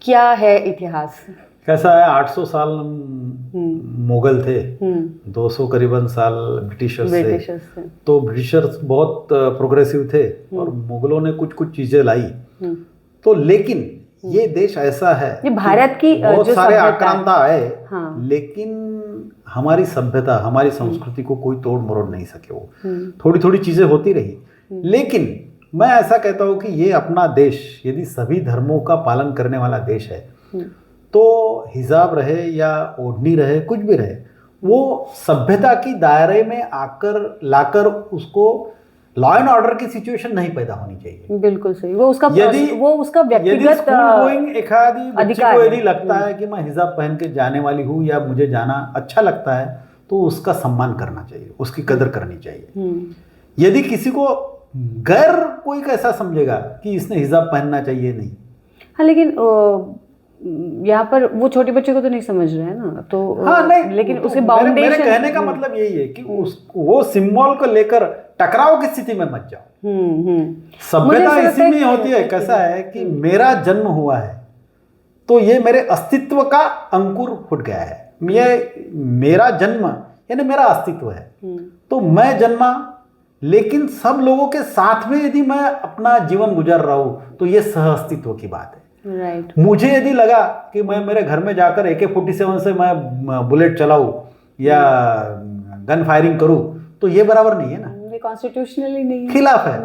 Speaker 1: क्या है इतिहास?
Speaker 2: कैसा है, 800 साल मुगल थे, 200 करीबन साल ब्रिटिशर्स थे। तो ब्रिटिशर्स बहुत प्रोग्रेसिव थे और मुगलों ने कुछ चीजें लाई। तो लेकिन ये देश ऐसा है,
Speaker 1: ये भारत की
Speaker 2: बहुत
Speaker 1: जो
Speaker 2: सारे आक्रांता आए,
Speaker 1: लेकिन
Speaker 2: हमारी सभ्यता, हमारी संस्कृति को कोई तोड़ मरोड़ नहीं सके। वो थोड़ी चीजें होती रही, लेकिन मैं ऐसा कहता हूँ कि ये अपना देश यदि सभी धर्मों का पालन करने वाला देश है तो हिजाब रहे या ओढ़नी रहे, कुछ भी रहे, वो सभ्यता की दायरे में लाकर उसको लॉ एंड ऑर्डर की सिचुएशन नहीं पैदा होनी चाहिए।
Speaker 1: बिल्कुल सही। वो उसका व्यक्तिगत
Speaker 2: एखादी बच्ची को यदि लगता है कि मैं हिजाब पहन के जाने वाली हूँ या मुझे जाना अच्छा लगता है तो उसका सम्मान करना चाहिए, उसकी कदर करनी चाहिए। यदि किसी को गैर कोई कैसा समझेगा कि इसने हिजाब पहनना चाहिए, नहीं।
Speaker 1: हाँ, लेकिन यहाँ पर वो छोटे बच्चे को तो नहीं समझ रहे हैं ना, तो
Speaker 2: हाँ, नहीं,
Speaker 1: लेकिन
Speaker 2: तो
Speaker 1: उसके बाउंडेशन,
Speaker 2: मेरे कहने का मतलब यही है कि वो सिंबल को लेकर टकराव की स्थिति में मत जाओ। सभ्यता इसी में होती है। कैसा है कि मेरा जन्म हुआ है तो ये मेरे अस्तित्व का अंकुर फूट गया है। ये मेरा जन्म यानी मेरा अस्तित्व है। तो मैं जन्मा, लेकिन सब लोगों के साथ में यदि मैं अपना जीवन गुजार रहा हूं तो ये सह अस्तित्व की बात है।
Speaker 1: राइट।
Speaker 2: मुझे यदि लगा कि मैं मेरे घर में जाकर AK-47 से मैं बुलेट चलाऊं या गन फायरिंग करूं तो ये बराबर नहीं है ना,
Speaker 1: ये कॉन्स्टिट्यूशनली नहीं है,
Speaker 2: खिलाफ है।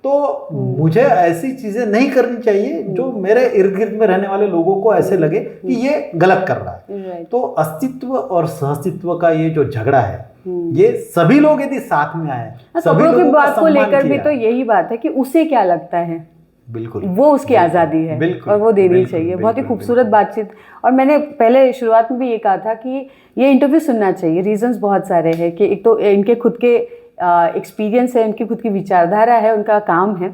Speaker 2: तो मुझे ऐसी चीज़ें नहीं करनी चाहिए जो मेरे इर्द गिर्द में रहने वाले लोगों को ऐसे लगे कि ये गलत कर रहा है। तो अस्तित्व और सहअस्तित्व का ये जो झगड़ा है, ये सभी लोग यदि साथ में आए, सभी
Speaker 1: कपड़ों की
Speaker 2: लोगों का
Speaker 1: बात को
Speaker 2: सम्मान
Speaker 1: लेकर भी
Speaker 2: किया।
Speaker 1: तो यही बात है कि उसे क्या लगता है,
Speaker 2: बिल्कुल
Speaker 1: वो उसकी आज़ादी है और वो देनी चाहिए। बहुत ही खूबसूरत बातचीत। और मैंने पहले शुरुआत में भी ये कहा था कि ये इंटरव्यू सुनना चाहिए। रीजंस बहुत सारे हैं कि एक तो इनके खुद के एक्सपीरियंस है, इनकी खुद की विचारधारा है, उनका काम है।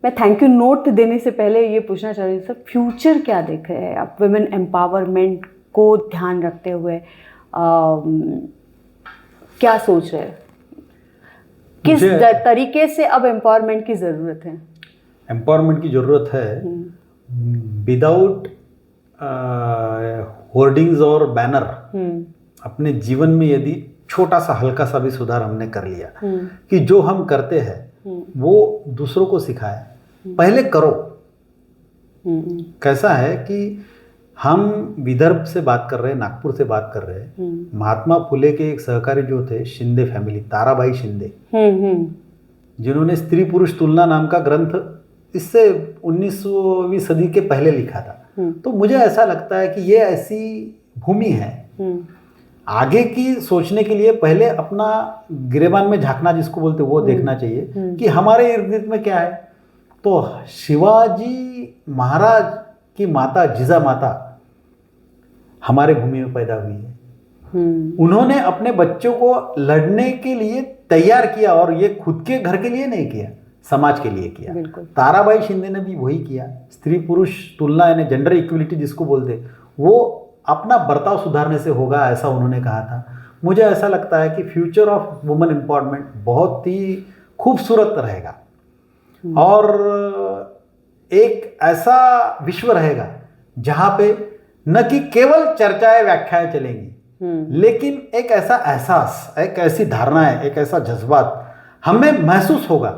Speaker 1: मैं थैंक यू नोट देने से पहले ये पूछना चाह रही हूँ सर, फ्यूचर क्या देख रहे हैं आप वुमेन एम्पावरमेंट को ध्यान रखते हुए? क्या सोच रहे हैं, किस तरीके से अब एम्पावरमेंट की ज़रूरत है?
Speaker 2: एम्पावरमेंट की ज़रूरत है विदाउट होर्डिंग्स और बैनर। अपने जीवन में यदि छोटा सा हल्का सा भी सुधार हमने कर लिया कि जो हम करते हैं वो दूसरों को सिखाए, पहले करो। कैसा है कि हम विदर्भ से बात कर रहे हैं, नागपुर से बात कर रहे हैं। महात्मा फुले के एक सहकारी जो थे, शिंदे फैमिली, ताराबाई शिंदे, जिन्होंने स्त्री पुरुष तुलना नाम का ग्रंथ इससे 19वीं सदी के पहले लिखा था। तो मुझे ऐसा लगता है कि ये ऐसी भूमि है आगे की सोचने के लिए। पहले अपना गिरेबान में झांकना जिसको बोलते वो देखना चाहिए कि हमारे इर्द गिर्द में क्या है। तो शिवाजी महाराज की माता जिजा माता हमारे भूमि में पैदा हुई है। उन्होंने अपने बच्चों को लड़ने के लिए तैयार किया, और ये खुद के घर के लिए नहीं किया, समाज के लिए किया। ताराबाई शिंदे ने भी वही किया। स्त्री पुरुष तुलना यानी जेंडर इक्वलिटी जिसको बोलते, वो अपना बर्ताव सुधारने से होगा, ऐसा उन्होंने कहा था। मुझे ऐसा लगता है कि फ्यूचर ऑफ वुमेन एम्पावरमेंट बहुत ही खूबसूरत रहेगा और एक ऐसा विश्व रहेगा जहाँ पे न कि केवल चर्चाएं व्याख्याएं चलेंगी, लेकिन एक ऐसा एहसास, एक ऐसी धारणाएं, एक ऐसा जज्बात हमें महसूस होगा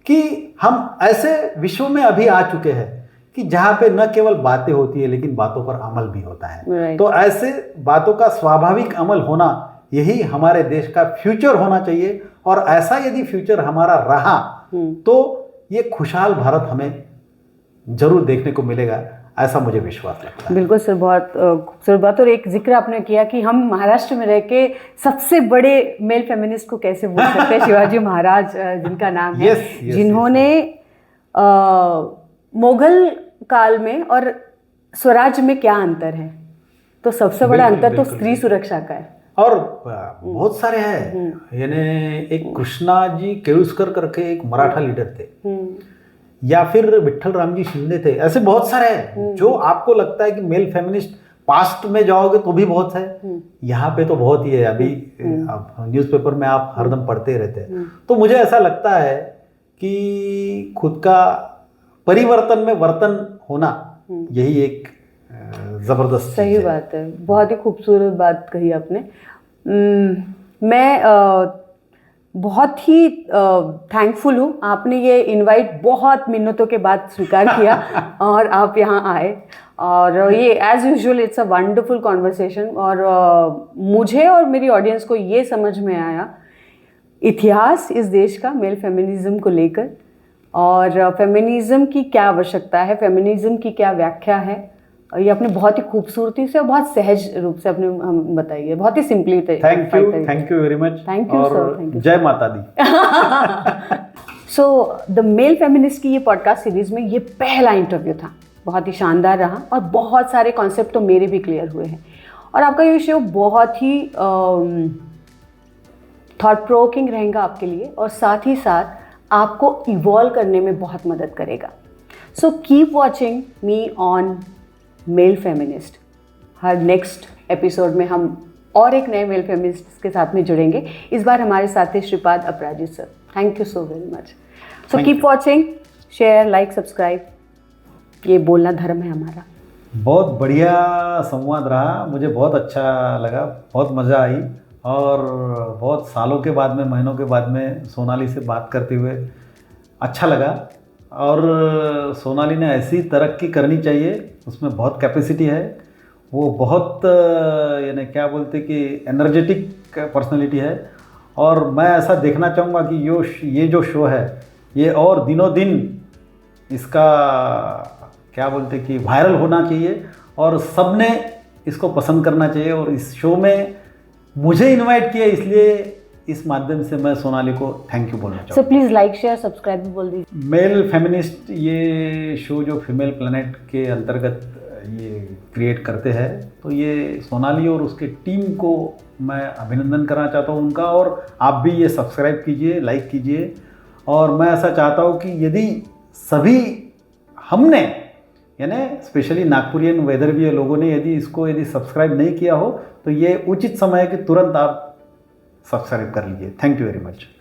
Speaker 2: कि हम ऐसे विश्व में अभी आ चुके हैं कि जहाँ पे न केवल बातें होती है लेकिन बातों पर अमल भी होता है। तो ऐसे बातों का स्वाभाविक अमल होना, यही हमारे देश का फ्यूचर होना चाहिए। और ऐसा यदि फ्यूचर हमारा रहा तो ये खुशहाल भारत हमें जरूर देखने को मिलेगा, ऐसा मुझे विश्वास लगता है।
Speaker 1: बिल्कुल सर, बहुत खूबसूरत बात। और एक जिक्र आपने किया कि हम महाराष्ट्र में रह के सबसे बड़े मेल फेमिनिस्ट को कैसे बोल सकते हैं, शिवाजी महाराज जिनका नाम है, जिन्होंने मुगल काल में और स्वराज में क्या अंतर है, तो सबसे बड़ा अंतर तो स्त्री सुरक्षा का है।
Speaker 2: और बहुत सारे हैं, यानी एक कृष्णा जी केळुस्कर करके एक मराठा लीडर थे, या फिर विठ्ठल राम जी शिंदे थे। ऐसे बहुत सारे हैं जो आपको लगता है कि मेल फेमिनिस्ट, पास्ट में जाओगे तो भी बहुत है, यहाँ पे तो बहुत ही है। अभी न्यूज़पेपर में आप हरदम पढ़ते रहते हैं। तो मुझे ऐसा लगता है कि खुद का परिवर्तन में वर्तन होना, यही एक जबरदस्त
Speaker 1: सही बात है। बहुत ही खूबसूरत बात कही आपने। मैं बहुत ही थैंकफुल हूँ, आपने ये इनवाइट बहुत मिन्नतों के बाद स्वीकार किया और आप यहाँ आए। और ये as usual it's a wonderful conversation. और मुझे और मेरी ऑडियंस को ये समझ में आया इतिहास इस देश का मेल फेमिनिज्म को लेकर, और फेमिनिज्म की क्या आवश्यकता है, फेमिनिज्म की क्या व्याख्या है, ये आपने बहुत ही खूबसूरती से और बहुत सहज रूप से अपने हम बताइए, बहुत ही simply.
Speaker 2: Thank you very much.
Speaker 1: Thank you sir, thank you.
Speaker 2: जय माता दी।
Speaker 1: सो द मेल फेमिनिस्ट की ये पॉडकास्ट सीरीज में ये पहला इंटरव्यू था, बहुत ही शानदार रहा और बहुत सारे कॉन्सेप्ट तो मेरे भी क्लियर हुए हैं। और आपका ये शो बहुत ही थॉट प्रोवोकिंग रहेगा आपके लिए, और साथ ही साथ आपको इवॉल्व करने में बहुत मदद करेगा। So keep watching me on male feminist. हर नेक्स्ट एपिसोड में हम और एक नए मेल फेमिनिस्ट के साथ में जुड़ेंगे। इस बार हमारे साथ थे श्रीपाद अपराजित sir. Thank you so very much. So keep watching, share, like, subscribe. ये बोलना धर्म है हमारा।
Speaker 2: बहुत बढ़िया संवाद रहा, मुझे बहुत अच्छा लगा, बहुत मज़ा आई। और बहुत सालों के बाद में, महीनों के बाद में सोनाली से बात करते हुए अच्छा लगा। और सोनाली ने ऐसी तरक्की करनी चाहिए, उसमें बहुत कैपेसिटी है, वो बहुत यानी क्या बोलते कि एनर्जेटिक पर्सनालिटी है। और मैं ऐसा देखना चाहूँगा कि ये जो शो है ये और दिनों दिन इसका क्या बोलते कि वायरल होना चाहिए और सबने इसको पसंद करना चाहिए। और इस शो में मुझे इनवाइट किया, इसलिए इस माध्यम से मैं सोनाली को थैंक यू बोलना
Speaker 1: सो
Speaker 2: चाहूँगा।
Speaker 1: प्लीज़ लाइक शेयर सब्सक्राइब भी बोल दीजिए।
Speaker 2: मेल फेमिनिस्ट ये शो जो फीमेल प्लैनेट के अंतर्गत ये क्रिएट करते हैं, तो ये सोनाली और उसके टीम को मैं अभिनंदन करना चाहता हूँ उनका। और आप भी ये सब्सक्राइब कीजिए, लाइक कीजिए। और मैं ऐसा चाहता हूँ कि यदि सभी हमने यानी स्पेशली नागपुरियन वेदरवीय लोगों ने यदि सब्सक्राइब नहीं किया हो तो ये उचित समय है कि तुरंत आप सब्सक्राइब कर लीजिए। Thank you very much.